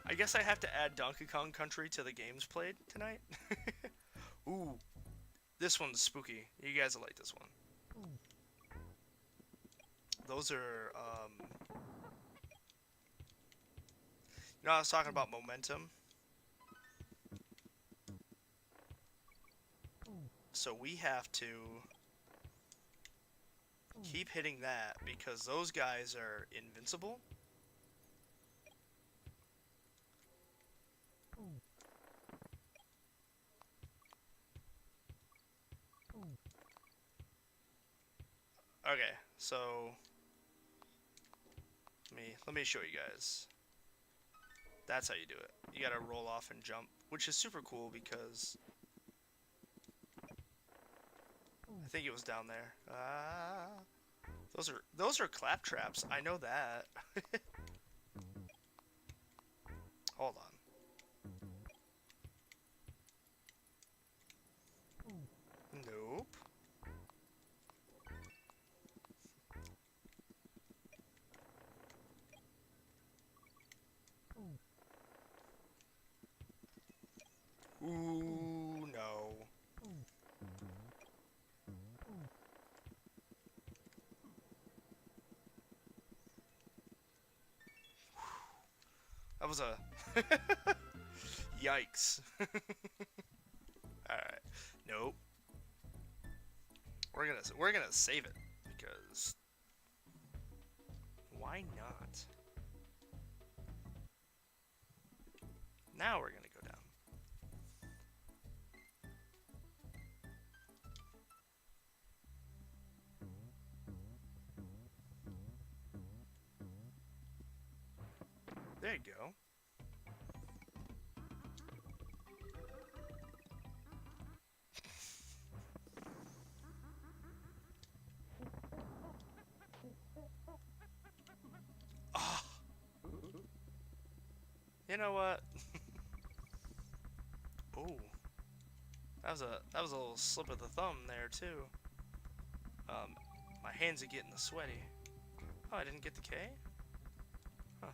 I guess I have to add Donkey Kong Country to the games played tonight. Ooh, this one's spooky. You guys will like this one. Those are, you know, I was talking about momentum. So we have to keep hitting that because those guys are invincible. Okay, so let me show you guys. That's how you do it. You gotta roll off and jump, which is super cool because I think it was down there. Those are clap traps. I know that. Hold on. Nope. Ooh, no. That was a yikes. Alright. Nope. We're gonna save it because why not? Now we're gonna go down. There you go. Oh. You know what? Oh. That was a little slip of the thumb there too. My hands are getting sweaty. Oh, I didn't get the K? Huh.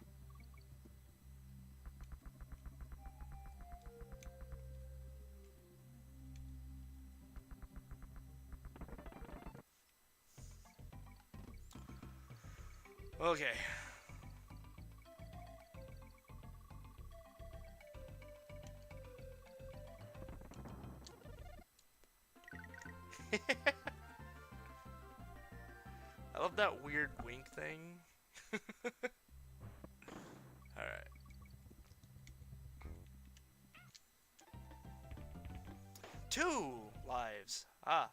Okay. I love that weird wink thing. Alright. 2 lives. Ah.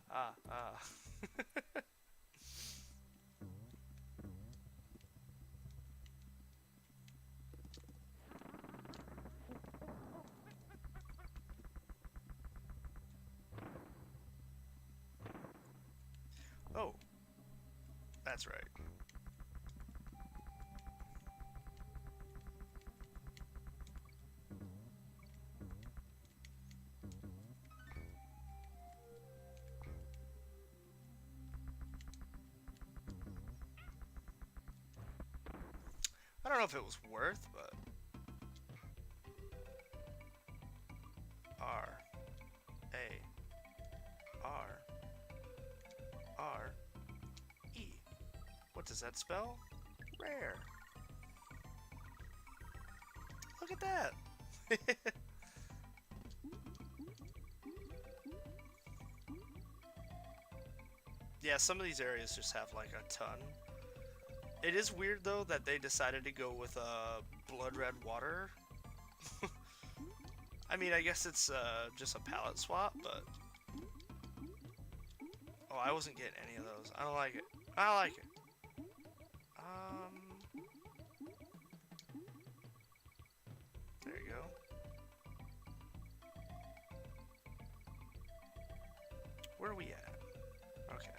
Oh. That's right. I don't know if it was worth, but R A R R E. What does that spell? Rare. Look at that. Yeah, some of these areas just have like a ton. It is weird though that they decided to go with blood red water. I mean, I guess it's just a palette swap, but oh, I wasn't getting any of those. I don't like it. I don't like it. There you go. Where are we at? Okay.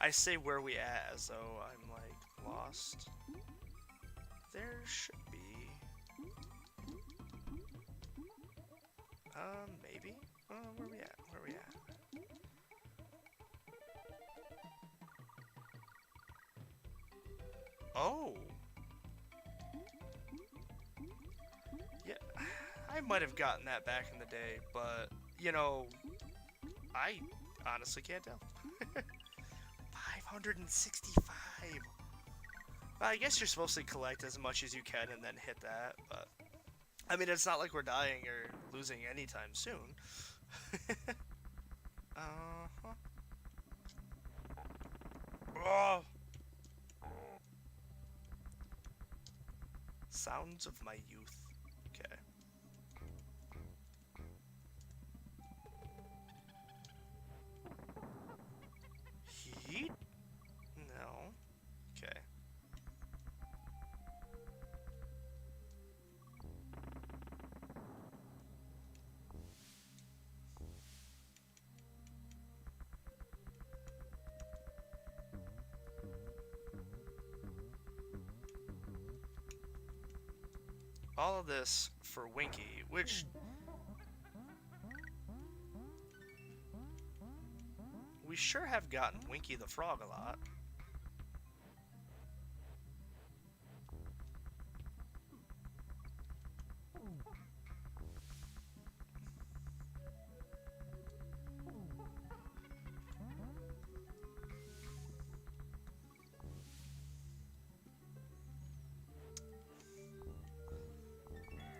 I say where we at as though I'm like lost. There should be. Maybe. Where we at? Where we at? Oh. Yeah, I might have gotten that back in the day, but you know, I honestly can't tell. 565. I guess you're supposed to collect as much as you can and then hit that, but I mean, it's not like we're dying or losing anytime soon. Uh-huh. Oh! Sounds of my youth. Okay. Heat? No. Okay. All of this for Winky, which we sure have gotten Winky the Frog a lot.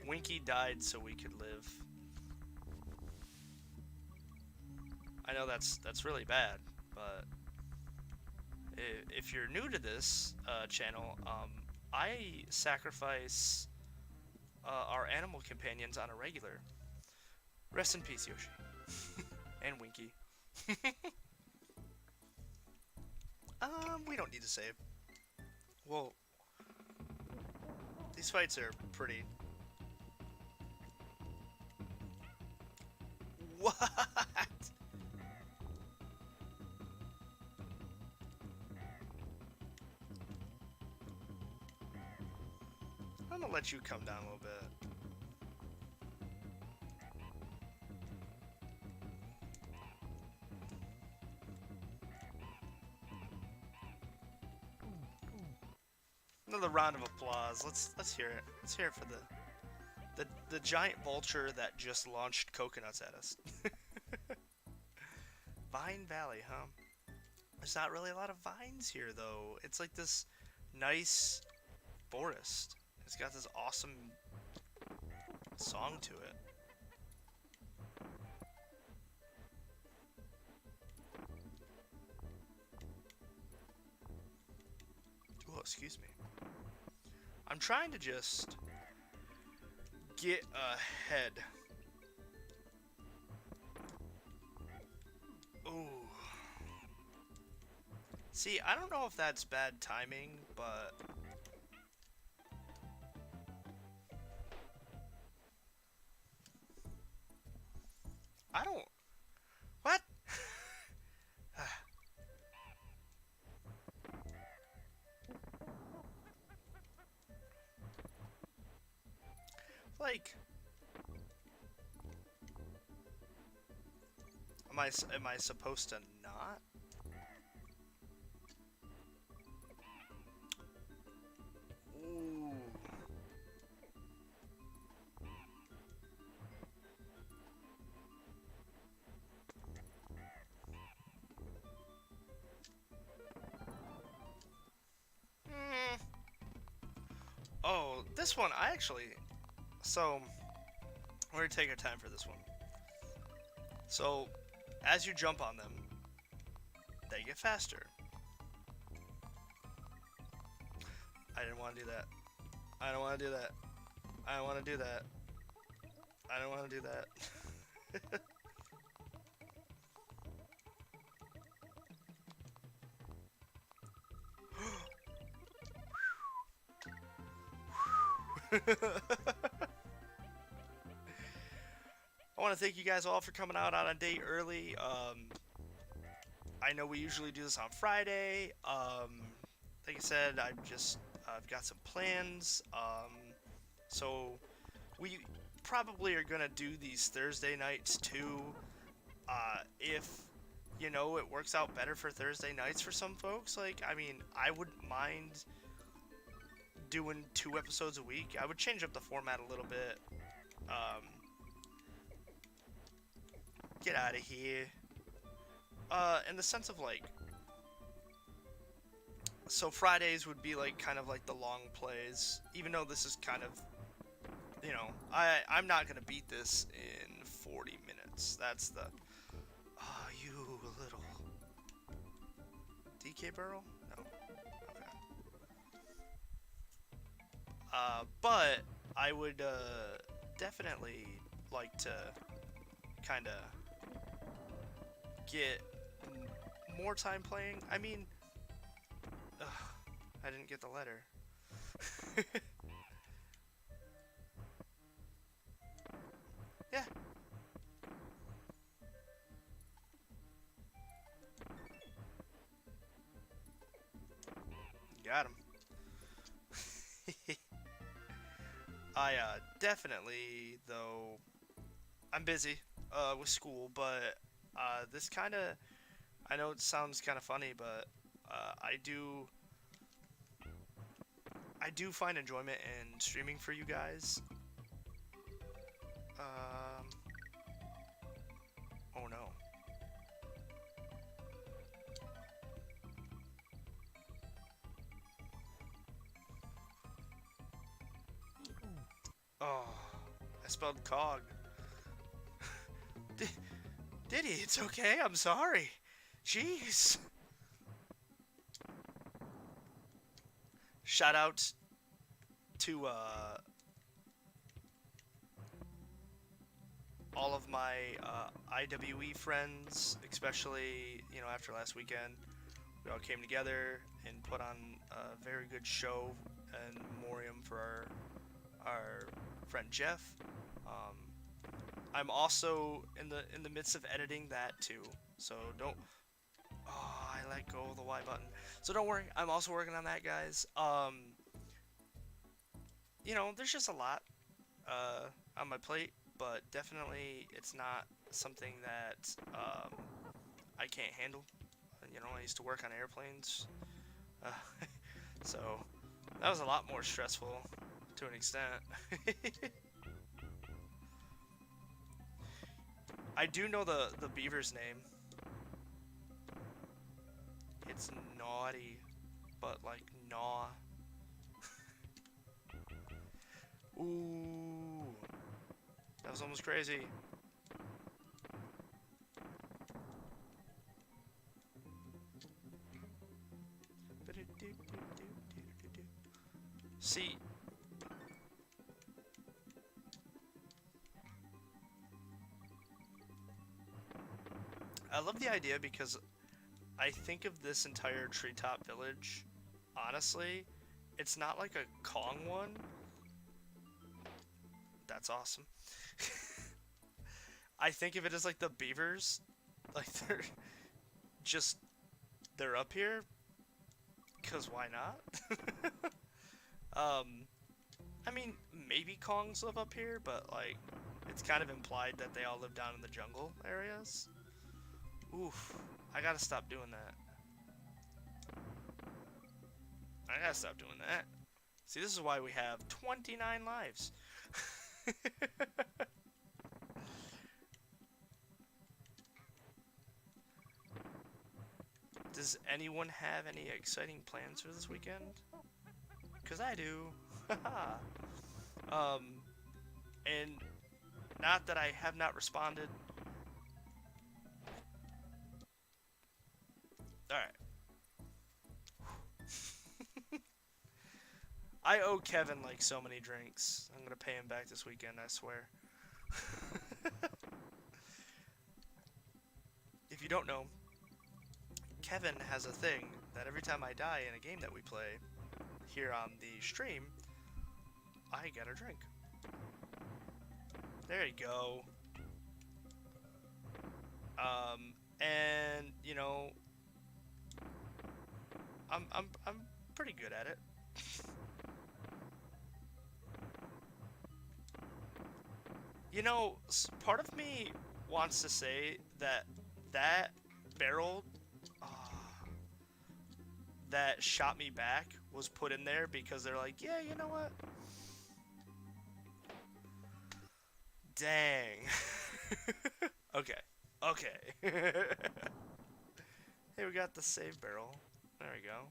Winky died so we could live. I know that's really bad, but if you're new to this channel, I sacrifice our animal companions on a regular. Rest in peace, Yoshi. And Winky. We don't need to save. Well, these fights are pretty... What? I'm gonna let you come down a little bit. round of applause. Let's hear it. Let's hear it for the giant vulture that just launched coconuts at us. Vine Valley, huh? There's not really a lot of vines here though. It's like this nice forest. It's got this awesome song to it. Oh, excuse me. I'm trying to just get ahead. Ooh. See, I don't know if that's bad timing, but I don't. What? Like, am I supposed to not? Ooh. Mm. Oh, this one I actually. So we're gonna take our time for this one. So, as you jump on them, they get faster. I didn't want to do that. I don't want to do that. I don't want to do that. I don't want to do that. I want to thank you guys all for coming out on a day early. I know we usually do this on Friday. Like I said, I've got some plans. So we probably are gonna do these Thursday nights too. If you know it works out better for Thursday nights for some folks, like I mean, I wouldn't mind doing 2 episodes a week. I would change up the format a little bit. Get out of here. In the sense of like, so Fridays would be like kind of like the long plays, even though this is kind of, you know, I'm not gonna beat this in 40 minutes. That's the, oh, you little DK barrel? No. Okay. But I would definitely like to kind of get more time playing. I mean, ugh, I didn't get the letter. Yeah. Got him. I definitely though I'm busy with school, but this kind of, I know it sounds kind of funny, but I do find enjoyment in streaming for you guys. Um, oh no. Oh, I spelled cog. Did he? It's okay. I'm sorry. Jeez. Shout out to all of my IWE friends, especially, you know, after last weekend. We all came together and put on a very good show and memoriam for our friend Jeff. I'm also in the midst of editing that too, so don't. Oh, I let go of the Y button. So don't worry, I'm also working on that, guys. You know, there's just a lot on my plate, but definitely it's not something that I can't handle. You know, I used to work on airplanes, uh, so That was a lot more stressful, to an extent. I do know the beaver's name. It's naughty, but like gnaw. Ooh, that was almost crazy. See, I love the idea because I think of this entire treetop village, honestly, it's not like a Kong one. That's awesome. I think of it as like the beavers, like just they're up here, cause why not? I mean, maybe Kongs live up here, but like, it's kind of implied that they all live down in the jungle areas. Oof, I gotta stop doing that. I gotta stop doing that. See, this is why we have 29 lives. Does anyone have any exciting plans for this weekend? Cause I do. um, and not that I have not responded. Alright. I owe Kevin like so many drinks. I'm gonna pay him back this weekend, I swear. If you don't know, Kevin has a thing that every time I die in a game that we play here on the stream, I get a drink. There you go. And you know, I'm pretty good at it. You know, part of me wants to say that that barrel that shot me back was put in there because they're like, yeah, you know what? Dang. Okay. Okay. Hey, we got the save barrel. There we go.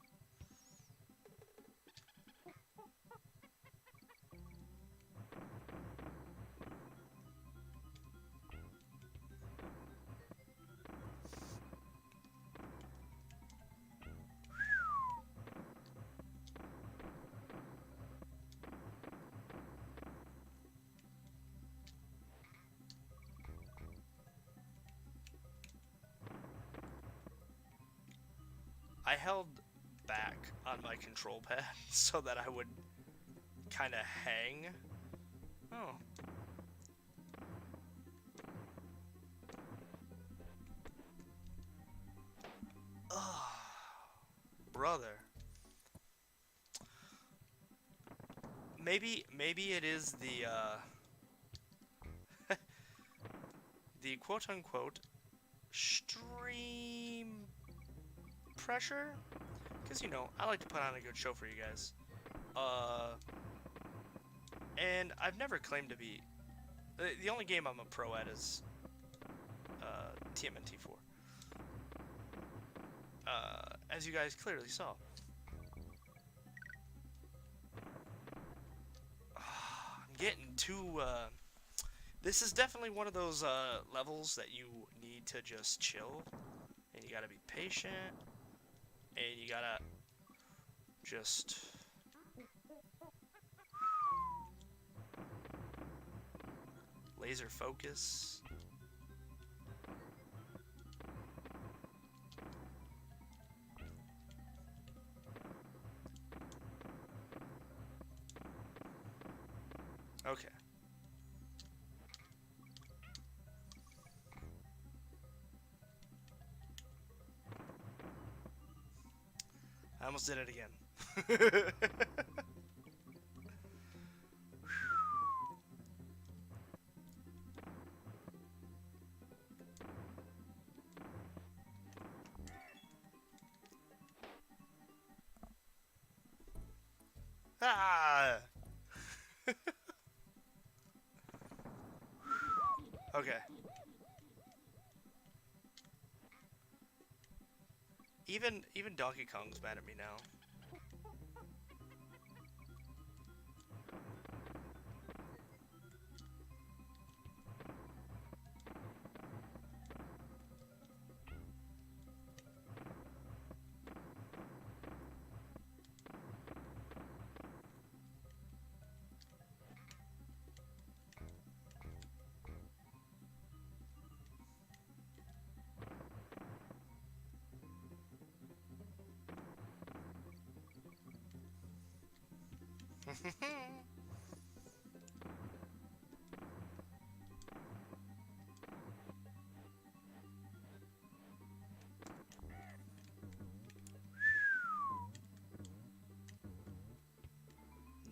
I held back on my control pad so that I would kind of hang. Oh. Ugh. Brother. Maybe it is the the quote-unquote stream pressure, because you know I like to put on a good show for you guys, and I've never claimed to be the only game I'm a pro at is TMNT 4, as you guys clearly saw. I'm getting too this is definitely one of those levels that you need to just chill, and you gotta be patient, and you gotta just laser focus. Okay. I almost did it again. Ah! Okay. Even Donkey Kong's mad at me now.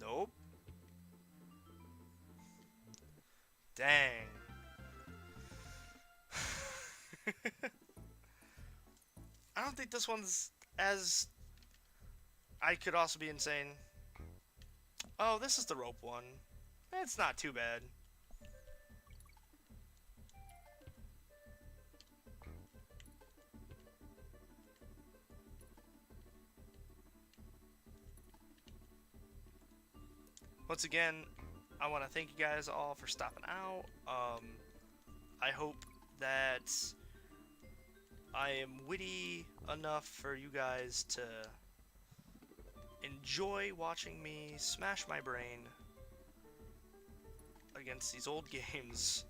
Nope. Dang. I don't think this one's as... I could also be insane. Oh, this is the rope one. It's not too bad. Once again, I want to thank you guys all for stopping out. I hope that I am witty enough for you guys to enjoy watching me smash my brain against these old games.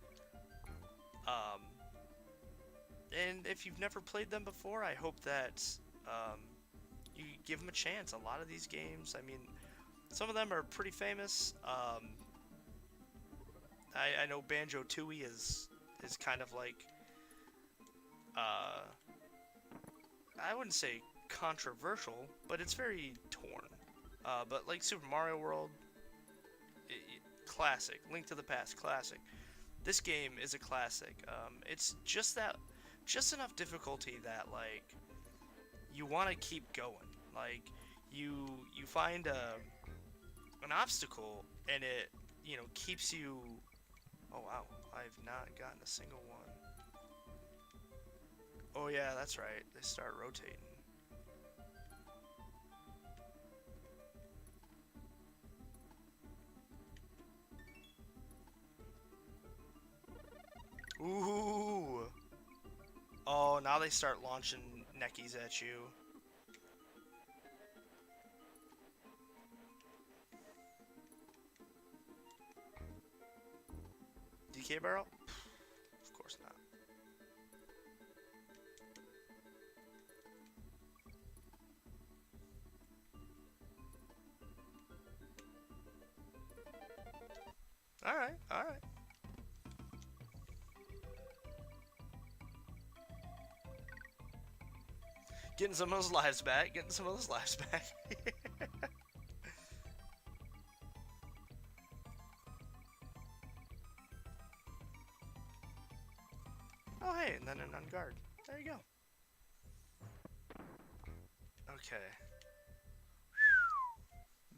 Um, and if you've never played them before, I hope that you give them a chance. A lot of these games, I mean, some of them are pretty famous. I know Banjo-Tooie is kind of like, I wouldn't say controversial, but it's very torn. But like Super Mario World, classic. Link to the Past, classic. This game is a classic. It's just enough difficulty that like you want to keep going. Like you find an obstacle and it keeps you. Oh wow, I've not gotten a single one. Oh yeah, that's right. They start rotating. Ooh. Oh, now they start launching neckies at you. DK barrel? Of course not. Alright, alright. Getting some of those lives back, getting some of those lives back. Oh hey, and then an on guard. There you go. Okay.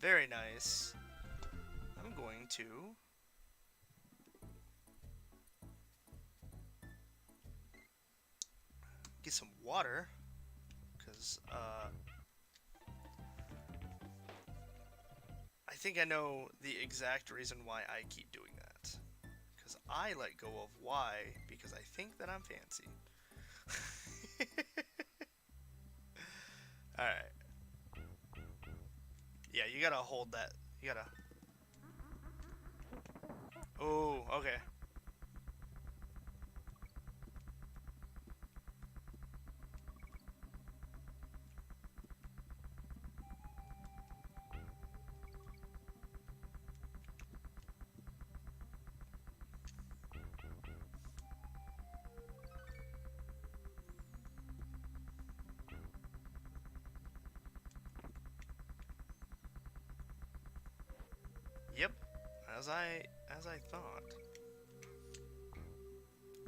Very nice. I'm going to get some water, because I think I know the exact reason why I keep doing that. Because I let go of Y because I think that I'm fancy. Alright. Yeah, you gotta hold that. You gotta... Oh, okay. Yep. As I thought.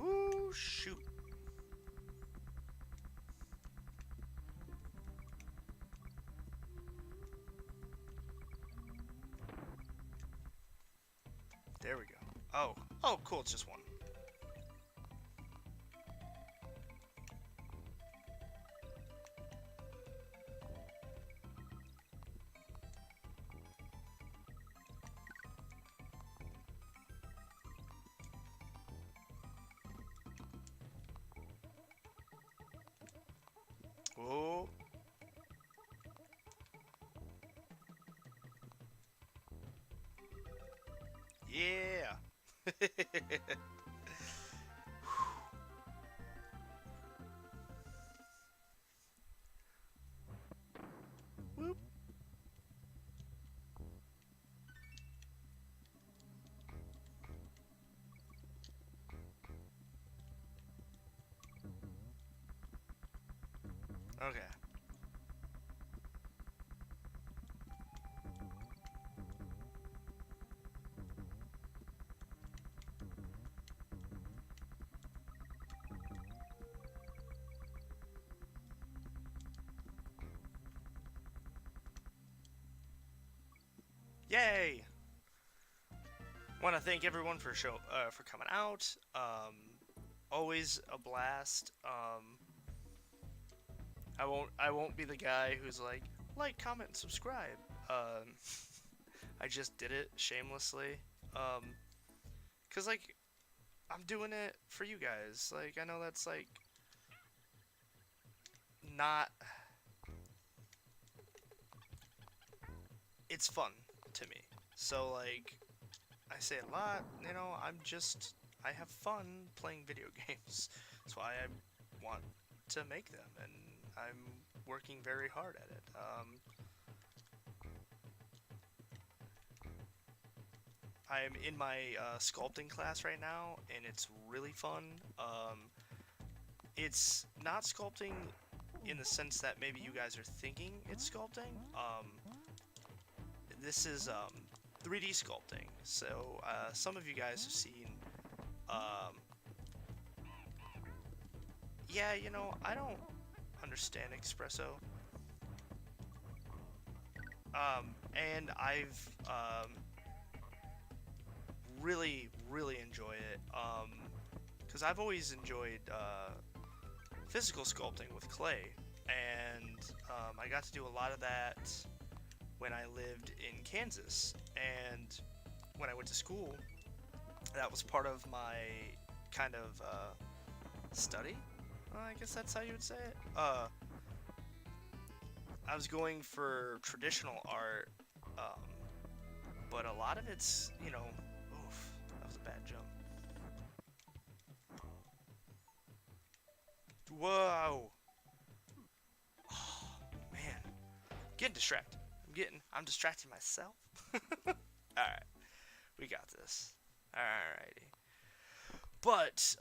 Ooh, shoot. There we go. Oh. Oh, cool. It's just one. Oh. Yeah. Whoop. Okay. Yay! Want to thank everyone for coming out. Always a blast. I won't be the guy who's like, comment, and subscribe. Um, I just did it shamelessly. Um, cause like I'm doing it for you guys. Like I know that's like not. It's fun to me. So like I say a lot. I have fun playing video games. That's why I want to make them, and I'm working very hard at it. I'm in my sculpting class right now, and it's really fun. It's not sculpting in the sense that maybe you guys are thinking it's sculpting. This is 3D sculpting. So some of you guys have seen. Um, yeah, I don't understand espresso. And I've really, really enjoy it. Because I've always enjoyed physical sculpting with clay, and I got to do a lot of that when I lived in Kansas, and when I went to school, that was part of my kind of study. I guess that's how you would say it. I was going for traditional art, um, but a lot of it's, oof, that was a bad jump. Whoa! Oh, man, getting distracted. I'm distracting myself. All right, we got this. Alrighty. But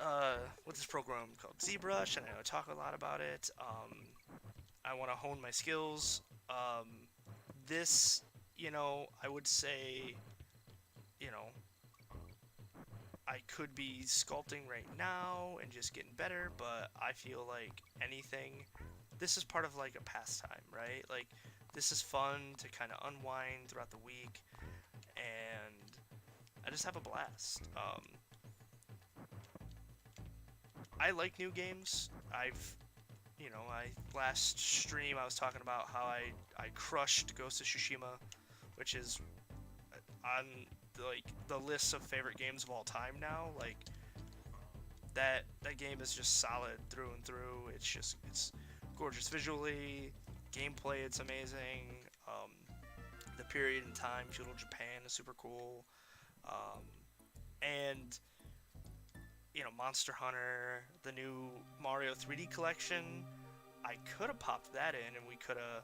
with this program called ZBrush, and I know I talk a lot about it. I want to hone my skills. This, I would say, you know, I could be sculpting right now and just getting better, but I feel like anything, this is part of like a pastime, right? Like, this is fun to kind of unwind throughout the week, and I just have a blast. I like new games. Last stream I was talking about how I crushed Ghost of Tsushima, which is on the list of favorite games of all time now. Like that game is just solid through and through. It's gorgeous visually, gameplay it's amazing. The period in time, feudal Japan is super cool, and Monster Hunter, the new Mario 3D collection. I could have popped that in, and we could have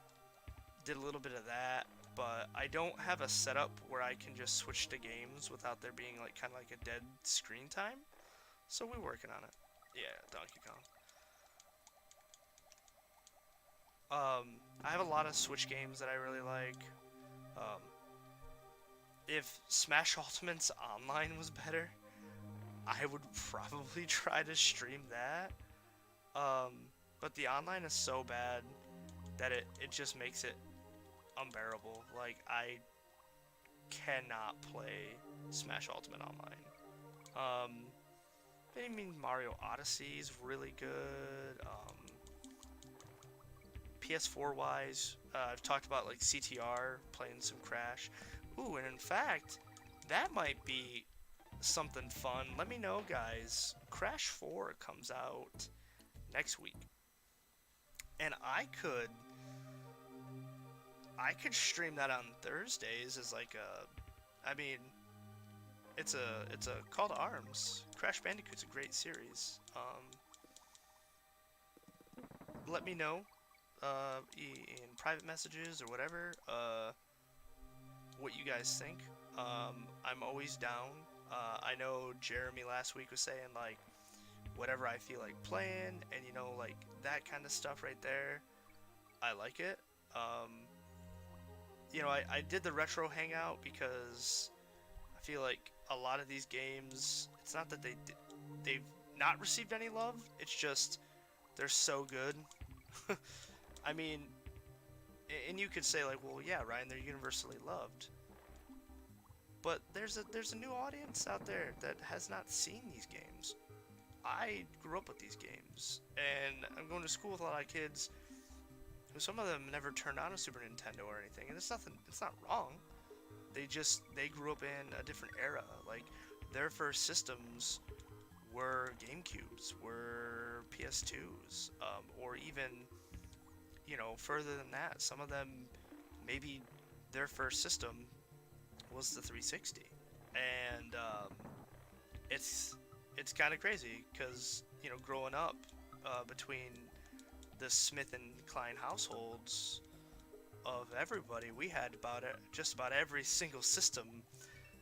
did a little bit of that, but I don't have a setup where I can just switch to games without there being like kind of like a dead screen time. So we're working on it. Yeah, Donkey Kong. I have a lot of Switch games that I really like. Um, if Smash Ultimate's online was better, I would probably try to stream that. But the online is so bad that it just makes it unbearable. Like cannot play Smash Ultimate Online. Um, I mean, Mario Odyssey is really good. PS4 wise, I've talked about like CTR, playing some Crash. Ooh, and in fact, that might be something fun. Let me know, guys. Crash 4 comes out next week, and I could stream that on Thursdays as like I mean, it's a call to arms. Crash Bandicoot's a great series. Let me know in private messages or whatever what you guys think. I'm always down. I know Jeremy last week was saying like whatever I feel like playing, and like that kind of stuff right there. I like it. I did the retro hangout because I feel like a lot of these games, it's not that they've not received any love. It's just they're so good. I mean, and you could say like, well, yeah, Ryan, they're universally loved. But there's a new audience out there that has not seen these games. I grew up with these games, and I'm going to school with a lot of kids who some of them never turned on a Super Nintendo or anything, and it's not wrong. They grew up in a different era. Like their first systems were GameCubes, were PS2s, or even further than that. Some of them maybe their first system was the 360, and it's kind of crazy because growing up between the Smith and Klein households of everybody, we had just about every single system.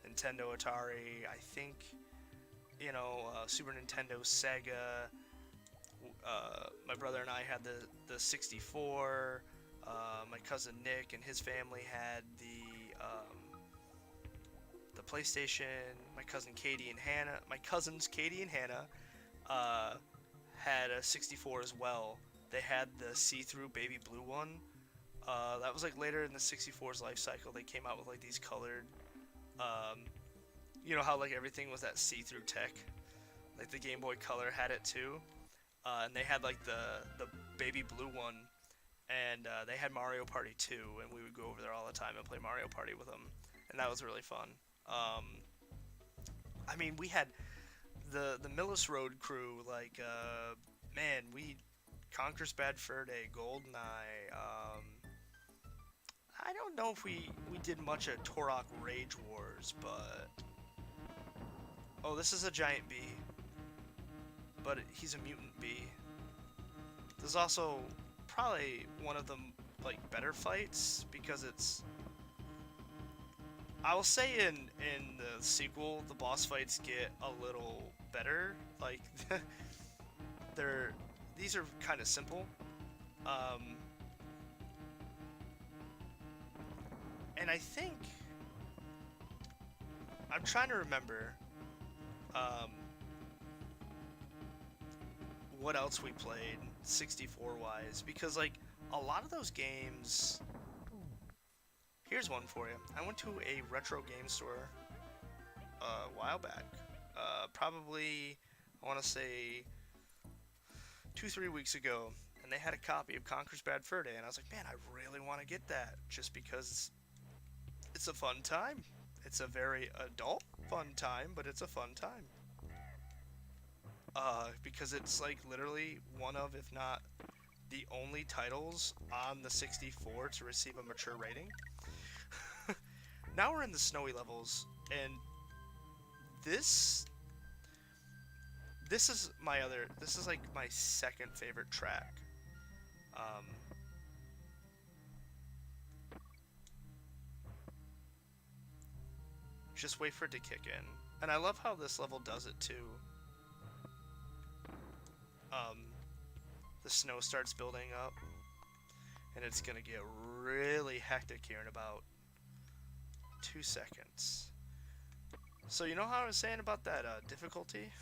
Nintendo, Atari, I think, Super Nintendo, Sega. My brother and I had the 64. My cousin Nick and his family had the PlayStation. My cousins Katie and Hannah had a 64 as well. They had the see-through baby blue one. That was like later in the 64's life cycle. They came out with like these colored, how like everything was that see-through tech. Like the Game Boy Color had it too, and they had like the baby blue one, and they had Mario Party 2, and we would go over there all the time and play Mario Party with them, and that was really fun. I mean, we had the Millis Road crew, like man, we Conker's Bad Fur Day, GoldenEye. I don't know if we did much at Torok Rage Wars, but oh, this is a giant bee, but he's a mutant bee. There's also probably one of the like better fights because it's. I will say in the sequel, the boss fights get a little better. Like these are kind of simple. And I think I'm trying to remember what else we played 64 wise, because like a lot of those games. Here's one for you. I went to a retro game store a while back, probably I want to say 2-3 weeks ago, and they had a copy of Conker's Bad Fur Day, and I was like, man, I really want to get that just because it's a fun time. It's a very adult fun time, but it's a fun time. Because it's like literally one of, if not the only titles on the 64 to receive a mature rating. Now we're in the snowy levels, and this is like my second favorite track. Just wait for it to kick in. And I love how this level does it too. The snow starts building up, and it's gonna get really hectic here in about 2 seconds. So you know how I was saying about that difficulty?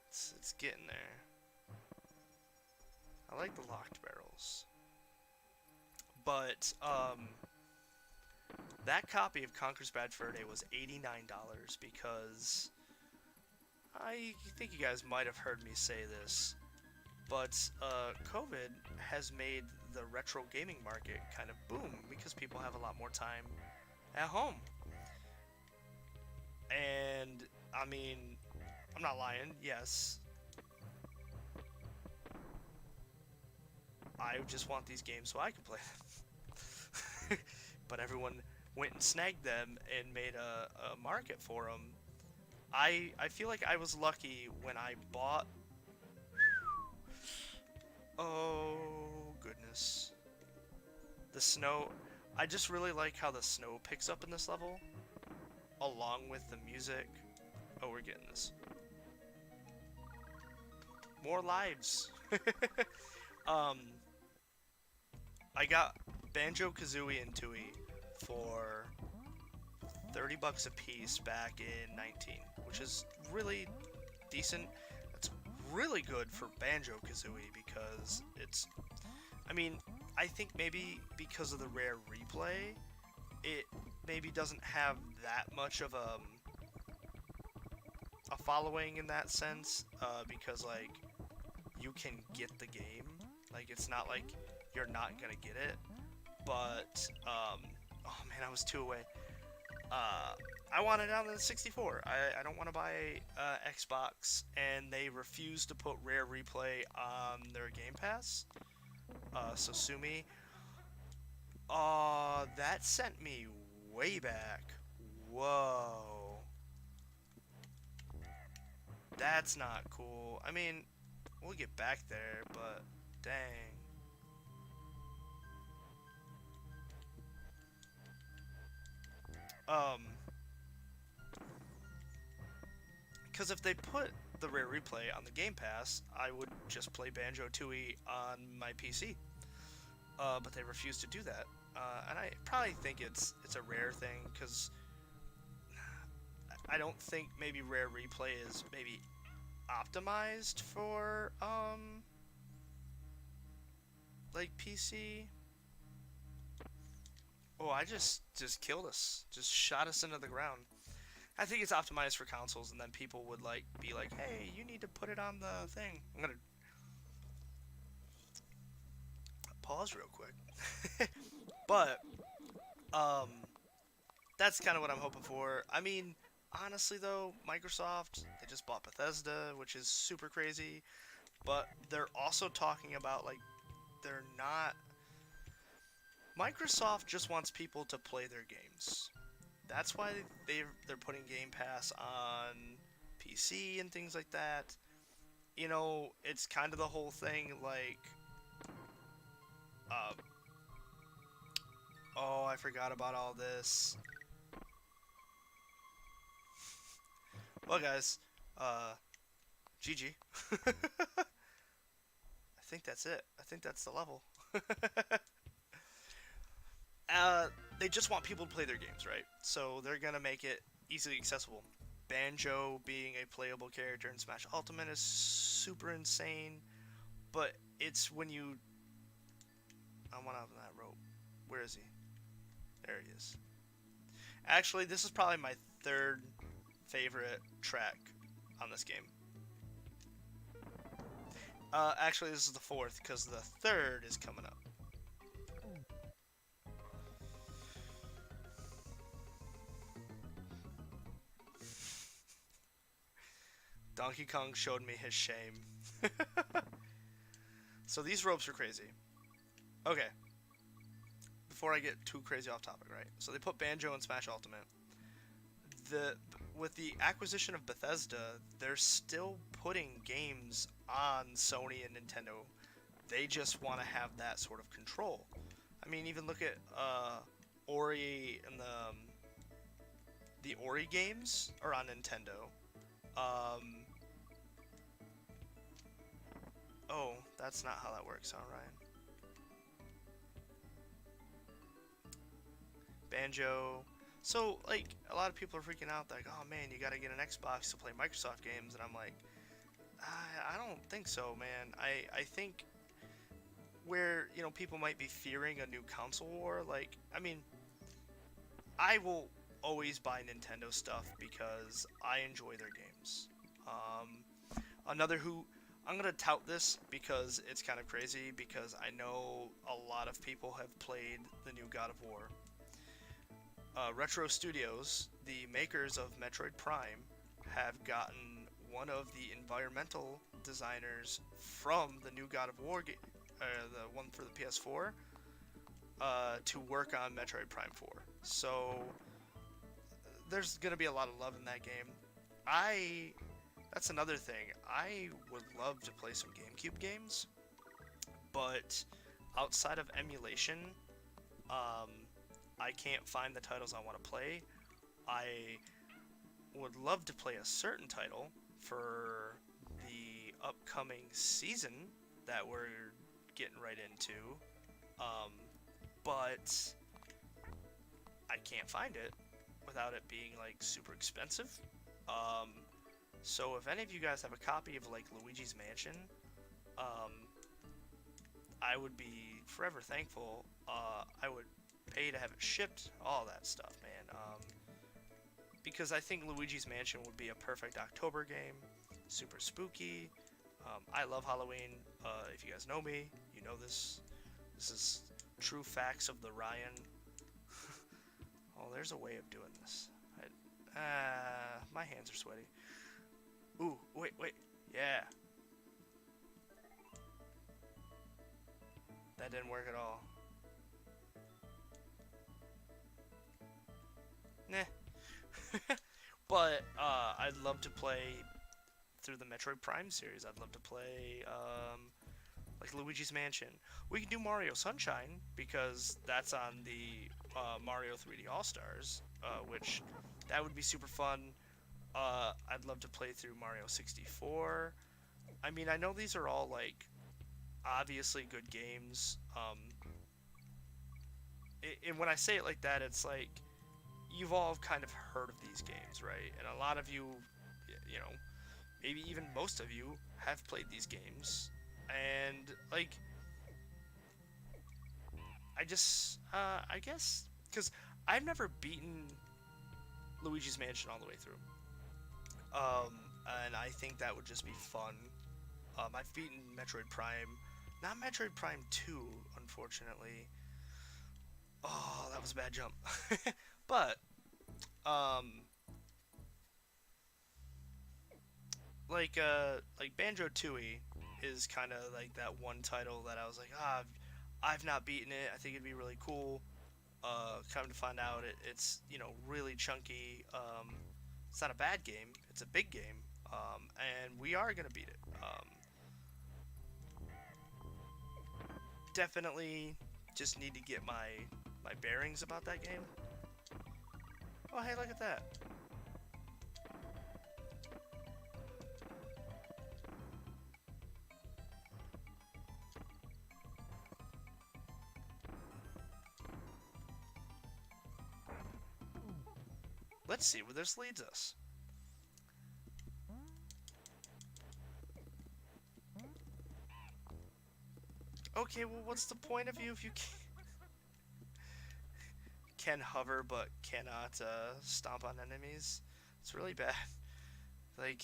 It's getting there. I like the locked barrels. But that copy of Conker's Bad Fur Day was $89 because I think you guys might have heard me say this, but COVID has made the retro gaming market kind of boom because people have a lot more time at home. And I mean, I'm not lying. Yes, I just want these games so I can play them. But everyone went and snagged them and made a market for them. I feel like I was lucky when I bought. Oh goodness, the snow. I just really like how the snow picks up in this level, along with the music. Oh, we're getting this. More lives. um, I got Banjo Kazooie and Tooie for $30 a piece back in 19, which is really decent. That's really good for Banjo Kazooie because it's. I mean, I think maybe because of the rare replay, it maybe doesn't have that much of a following in that sense, because like you can get the game, like it's not like you're not gonna get it, but oh man, I was two away. I want it on the 64. I don't want to buy Xbox, and they refuse to put Rare Replay on their Game Pass. So sue me. That sent me way back. Whoa. That's not cool. I mean, we'll get back there, but dang. Because if they put the Rare Replay on the Game Pass, I would just play Banjo-Tooie on my PC. But they refuse to do that. And I probably think it's a Rare thing, because I don't think maybe Rare Replay is maybe optimized for, like PC. Oh, I just killed us. Just shot us into the ground. I think it's optimized for consoles, and then people would like be like, "Hey, you need to put it on the thing." I'm gonna pause real quick. But um, that's kind of what I'm hoping for. I mean, honestly though, Microsoft, they just bought Bethesda, which is super crazy. But they're also talking about like they're not. Microsoft just wants people to play their games. That's why they're putting Game Pass on PC and things like that. You know, it's kind of the whole thing like, uh, oh, I forgot about all this. Well, guys, GG. I think that's it. I think that's the level. They just want people to play their games, right? So they're gonna make it easily accessible. Banjo being a playable character in Smash Ultimate is super insane, but it's when you... I want out on that rope. Where is he? There he is. Actually, this is probably my third favorite track on this game. Actually, this is the fourth, because the third is coming up. Donkey Kong showed me his shame. So these ropes are crazy. Okay. Before I get too crazy off topic, right? So they put Banjo in Smash Ultimate. With the acquisition of Bethesda, they're still putting games on Sony and Nintendo. They just want to have that sort of control. I mean, even look at Ori and the Ori games are on Nintendo. Oh, that's not how that works, huh, Ryan? Banjo. So, like, a lot of people are freaking out, like, oh man, you gotta get an Xbox to play Microsoft games, and I'm like, I don't think so, man. I think where people might be fearing a new console war. Like, I mean, I will always buy Nintendo stuff because I enjoy their games. Another who I'm gonna tout this because it's kind of crazy because I know a lot of people have played the new God of War. Retro Studios, the makers of Metroid Prime, have gotten one of the environmental designers from the new God of War game, the one for the PS4, to work on Metroid Prime 4. So there's gonna be a lot of love in that game. I That's another thing. I would love to play some GameCube games, but outside of emulation, um, I can't find the titles I want to play. I would love to play a certain title for the upcoming season that we're getting right into, um, but I can't find it without it being like super expensive. Um, so if any of you guys have a copy of like Luigi's Mansion, um, I would be forever thankful. I would pay to have it shipped, all that stuff, man. Because I think Luigi's Mansion would be a perfect October game. Super spooky. I love Halloween. If you guys know me, you know this. This is true facts of the Ryan. Oh, there's a way of doing this. My hands are sweaty. Ooh, wait. Yeah. That didn't work at all. Nah. But I'd love to play through the Metroid Prime series. I'd love to play like Luigi's Mansion. We can do Mario Sunshine because that's on the Mario 3D All Stars, which that would be super fun. I'd love to play through Mario 64. I mean, I know these are all like obviously good games. And when I say it like that, it's like you've all kind of heard of these games, right? And a lot of you, you know, maybe even most of you have played these games. And like, I guess, because I've never beaten Luigi's Mansion all the way through. And I think that would just be fun. I've beaten Metroid Prime, not Metroid Prime 2, unfortunately. Oh, that was a bad jump. But, um, like Banjo-Tooie is kind of like that one title that I was like, I've not beaten it. I think it'd be really cool. Come to find out, it's really chunky. It's not a bad game. It's a big game. And we are gonna beat it. Definitely just need to get my bearings about that game. Oh, hey, look at that. Let's see where this leads us. Okay, well, what's the point of you if you can hover but cannot stomp on enemies? It's really bad. Like,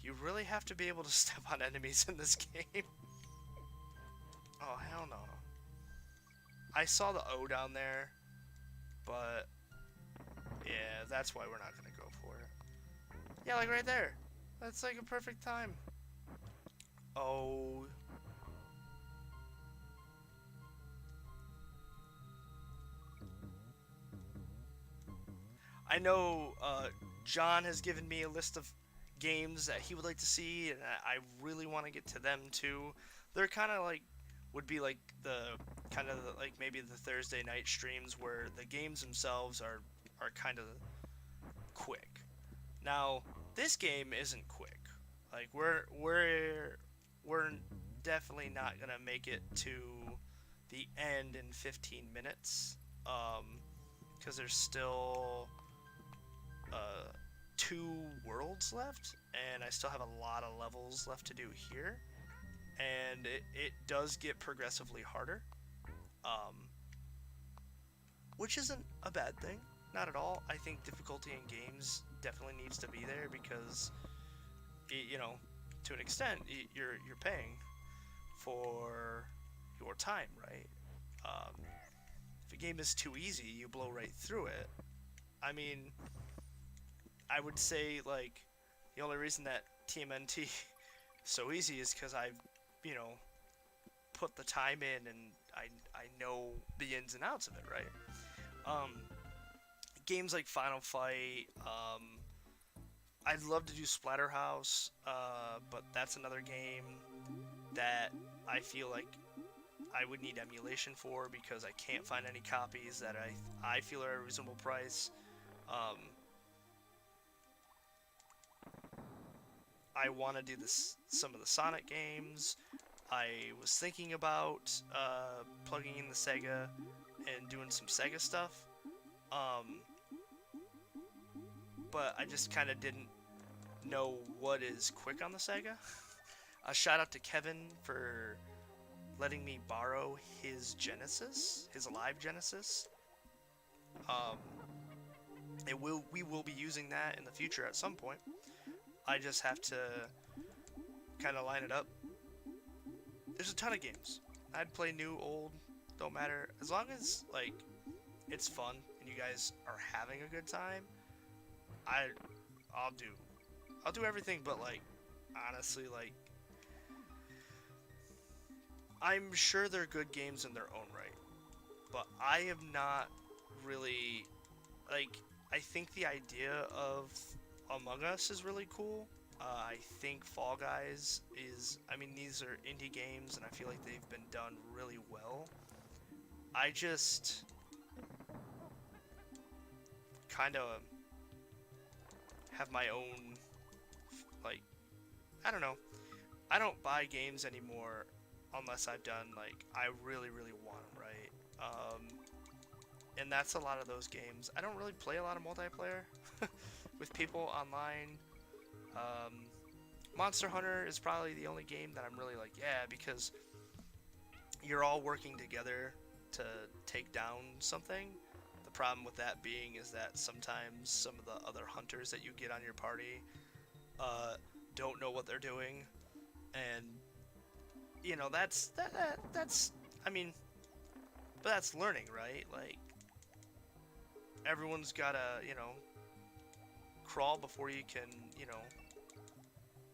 you really have to be able to step on enemies in this game. Oh, hell no. I saw the O down there, but yeah, that's why we're not gonna go for it. Yeah, like right there. That's like a perfect time. Oh. I know John has given me a list of games that he would like to see, and I really want to get to them too. They're kind of like would be like like maybe the Thursday night streams where the games themselves are kind of quick. Now, this game isn't quick. Like we're definitely not gonna make it to the end in 15 minutes. Because there's still 2 worlds left, and I still have a lot of levels left to do here. and it does get progressively harder, um, which isn't a bad thing, not at all. I think difficulty in games definitely needs to be there because, you know, to an extent, you're paying for your time, right? Um, if a game is too easy, you blow right through it. I mean, I would say like the only reason that TMNT is so easy is because I've, you know, put the time in and I know the ins and outs of it, right? Um, Games like Final Fight, I'd love to do Splatterhouse, but that's another game that I feel like I would need emulation for because I can't find any copies that I feel are a reasonable price. Um, I want to do some of the Sonic games. I was thinking about plugging in the Sega and doing some Sega stuff, um, but I just kind of didn't know what is quick on the Sega. A shout out to Kevin for letting me borrow his Genesis, his live Genesis. Um, we will be using that in the future at some point. I just have to kind of line it up. There's a ton of games. I'd play new, old, don't matter. As long as like it's fun and you guys are having a good time, I I'll do everything. But like honestly, like I'm sure they're good games in their own right, but I am not really like. I think the idea of Among Us is really cool. I think Fall Guys is. I mean, these are indie games, and I feel like they've been done really well. I just kind of have my own, like, I don't know. I don't buy games anymore unless I've done, like, I really, really want them, right? And that's a lot of those games. I don't really play a lot of multiplayer with people online. Um, Monster Hunter is probably the only game that I'm really like, yeah, because you're all working together to take down something. The problem with that being is that sometimes some of the other hunters that you get on your party uh, don't know what they're doing, and you know that's I mean, but that's learning, right? Like everyone's gotta crawl before you can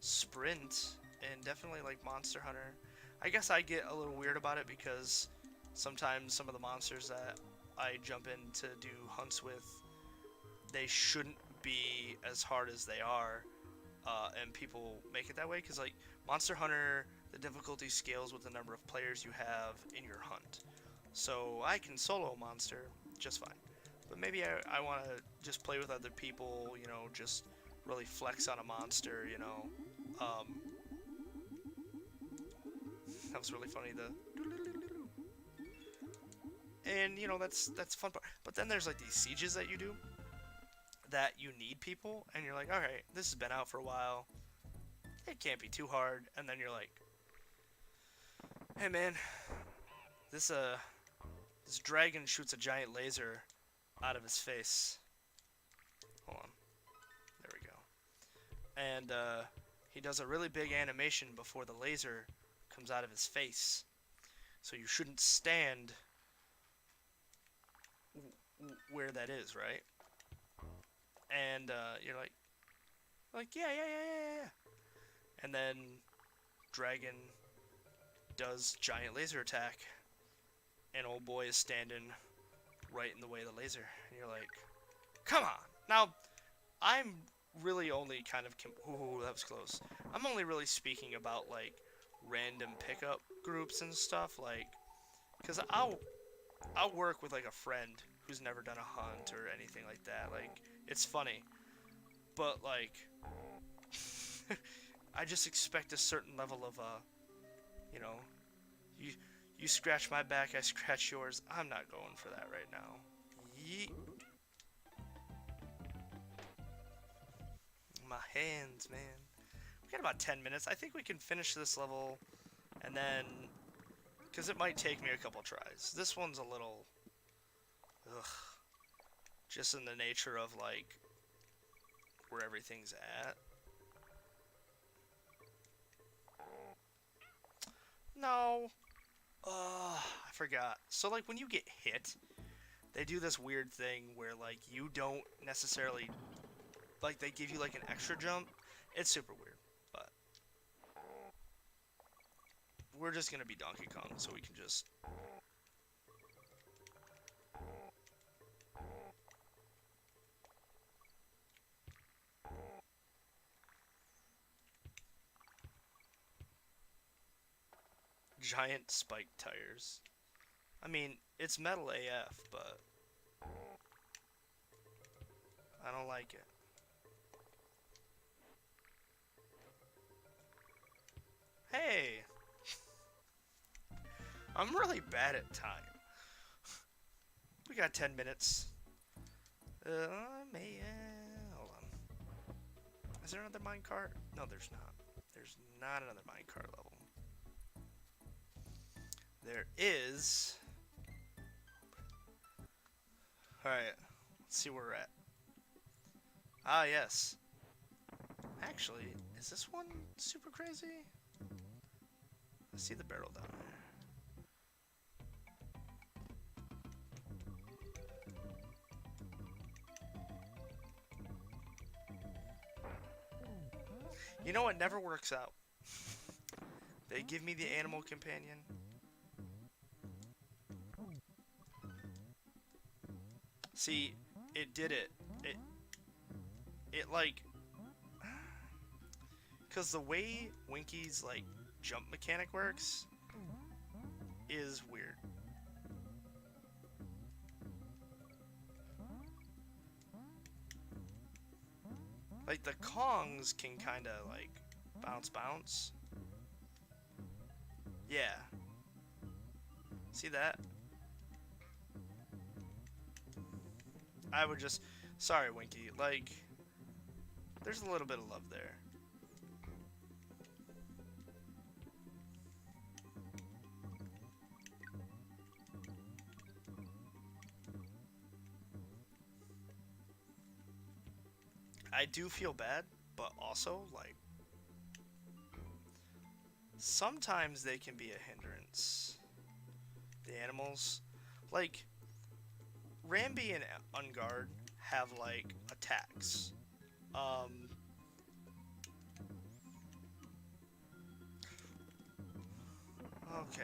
sprint, and definitely like Monster Hunter. I guess I get a little weird about it because sometimes some of the monsters that I jump in to do hunts with, they shouldn't be as hard as they are, and people make it that way because like Monster Hunter, the difficulty scales with the number of players you have in your hunt. So I can solo a monster just fine, but maybe I want to just play with other people, just really flex on a monster, Um, that was really funny. And that's fun part. But then there's like these sieges that you do that you need people, and you're like, all right, this has been out for a while. It can't be too hard. And then you're like, hey man, this this dragon shoots a giant laser out of his face. Hold on, there we go. And he does a really big animation before the laser comes out of his face. So you shouldn't stand where that is, right? And you're like yeah. And then dragon does giant laser attack, and old boy is standing right in the way of the laser, and you're like, come on. Now, I'm really only kind of ooh, that was close. I'm only really speaking about like random pickup groups and stuff, like, because I'll work with like a friend who's never done a hunt or anything like that. Like, it's funny, but like, I just expect a certain level of you know, you you scratch my back, I scratch yours. I'm not going for that right now. Yeet. My hands, man. We got about 10 minutes. I think we can finish this level And then, because it might take me a couple tries. This one's a little, ugh, just in the nature of like where everything's at. No. I forgot. So like when you get hit, they do this weird thing where like you don't necessarily like they give you like an extra jump. It's super weird, but we're just gonna be Donkey Kong, so we can just. Giant spike tires. I mean, it's metal AF, but I don't like it. Hey, I'm really bad at time. We got 10 minutes. Hold on. Is there another minecart? No, there's not. There's not another minecart level. There is. Alright, let's see where we're at. Ah, yes. Actually, is this one super crazy? I see the barrel down there. You know what never works out? They give me the animal companion. See, it did it. It like, cause the way Winky's like jump mechanic works is weird. Like the Kongs can kind of like bounce. Yeah. See that? I would just, sorry Winky, like, there's a little bit of love there. I do feel bad, but also, like, sometimes they can be a hindrance. The animals. Like, Rambi and Ungard have, like, attacks. Okay.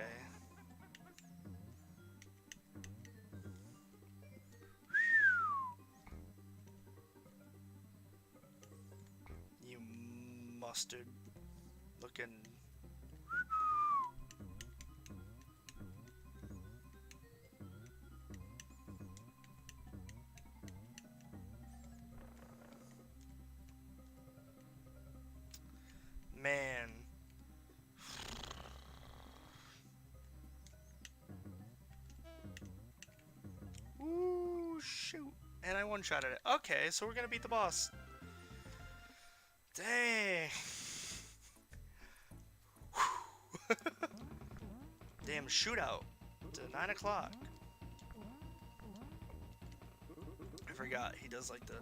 You mustard looking. Man. Ooh, shoot. And I one-shotted it. Okay, so we're gonna beat the boss. Dang. Damn shootout to 9 o'clock. I forgot, he does like the...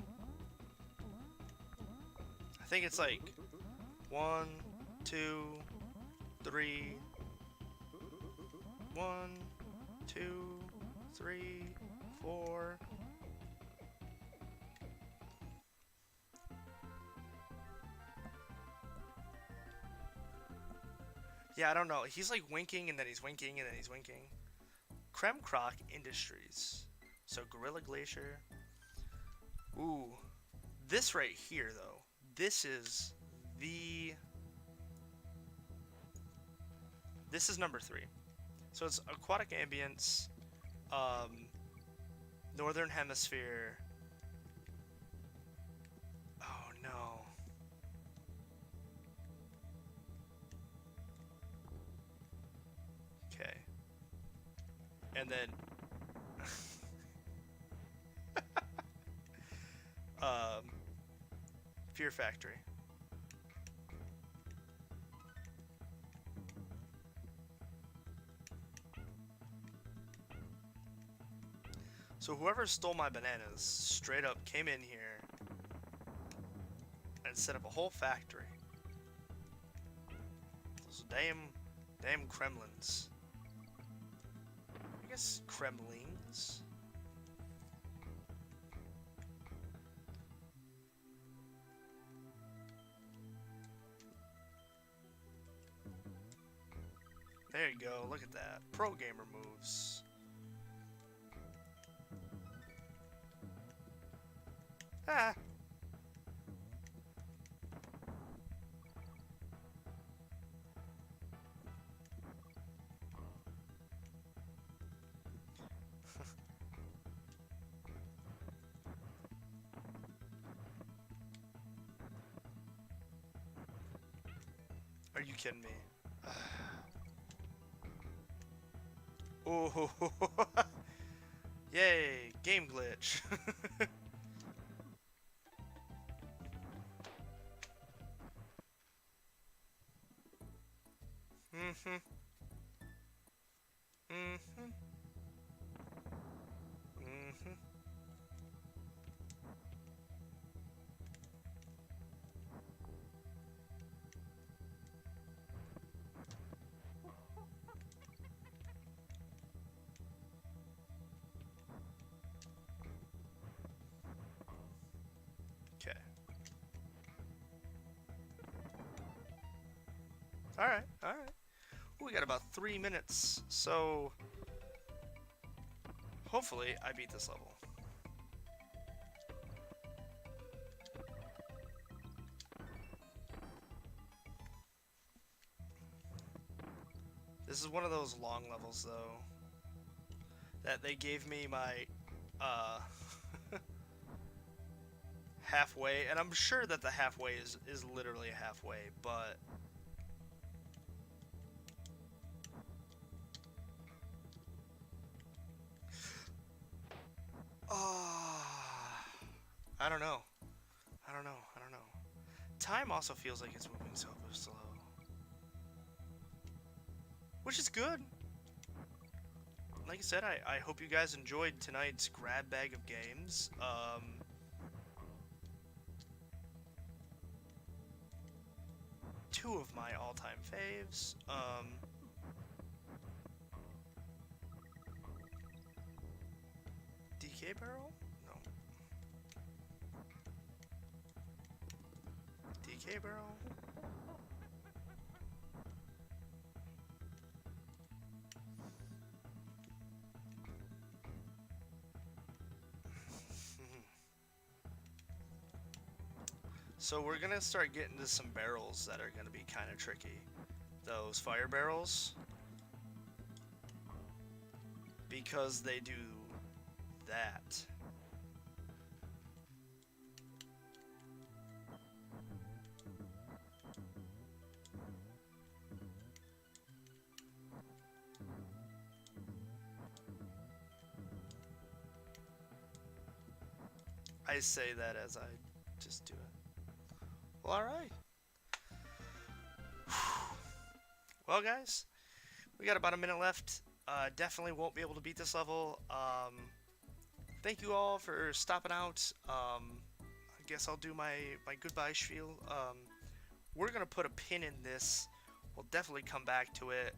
I think it's like 1, 2, 3... 1, 2, 3, 4... Yeah, I don't know. He's like winking and then he's winking and then he's winking. Creme Croc Industries. So Gorilla Glacier. Ooh. This right here though. This is the... This is number 3. So it's Aquatic Ambience, Northern Hemisphere. Oh no. Okay. And then Fear Factory. So whoever stole my bananas straight up came in here and set up a whole factory. Those damn Kremlins. I guess Kremlings. There you go, look at that. Pro gamer moves. Ah. Are you kidding me? Oh, yay, game glitch. Mhm. Mhm. Mhm. Okay. All right. All right. We got about 3 minutes, so hopefully I beat this level. This is one of those long levels, though, that they gave me my uh, halfway, and I'm sure that the halfway is literally halfway, but I don't know. I don't know. I don't know. Time also feels like it's moving so slow, which is good. Like I said, I hope you guys enjoyed tonight's grab bag of games. Two of my all-time faves. DK barrel? No. DK barrel? So we're gonna start getting to some barrels that are gonna be kind of tricky. Those fire barrels. Because they do that. I say that as I just do it. Well, alright. Well, guys, we got about a minute left. Definitely won't be able to beat this level. Thank you all for stopping out. I guess I'll do my goodbye spiel. We're going to put a pin in this. We'll definitely come back to it.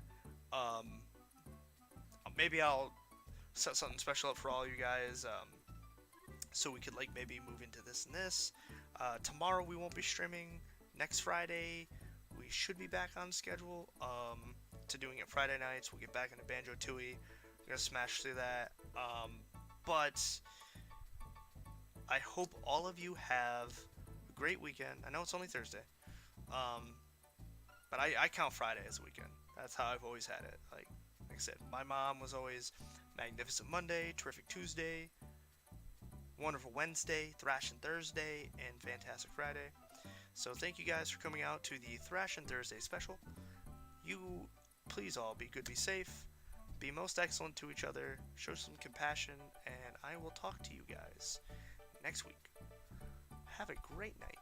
Maybe I'll set something special up for all you guys. So we could like maybe move into this and this. Tomorrow we won't be streaming. Next Friday we should be back on schedule to doing it Friday nights. We'll get back into Banjo-Tooie. We're gonna smash through that. But I hope all of you have a great weekend. I know it's only Thursday, but I count Friday as a weekend. That's how I've always had it. Like I said, my mom was always Magnificent Monday, Terrific Tuesday, Wonderful Wednesday, Thrashing Thursday, and Fantastic Friday. So thank you guys for coming out to the Thrashing Thursday special. You please all be good, be safe, be most excellent to each other, show some compassion, and I will talk to you guys next week. Have a great night.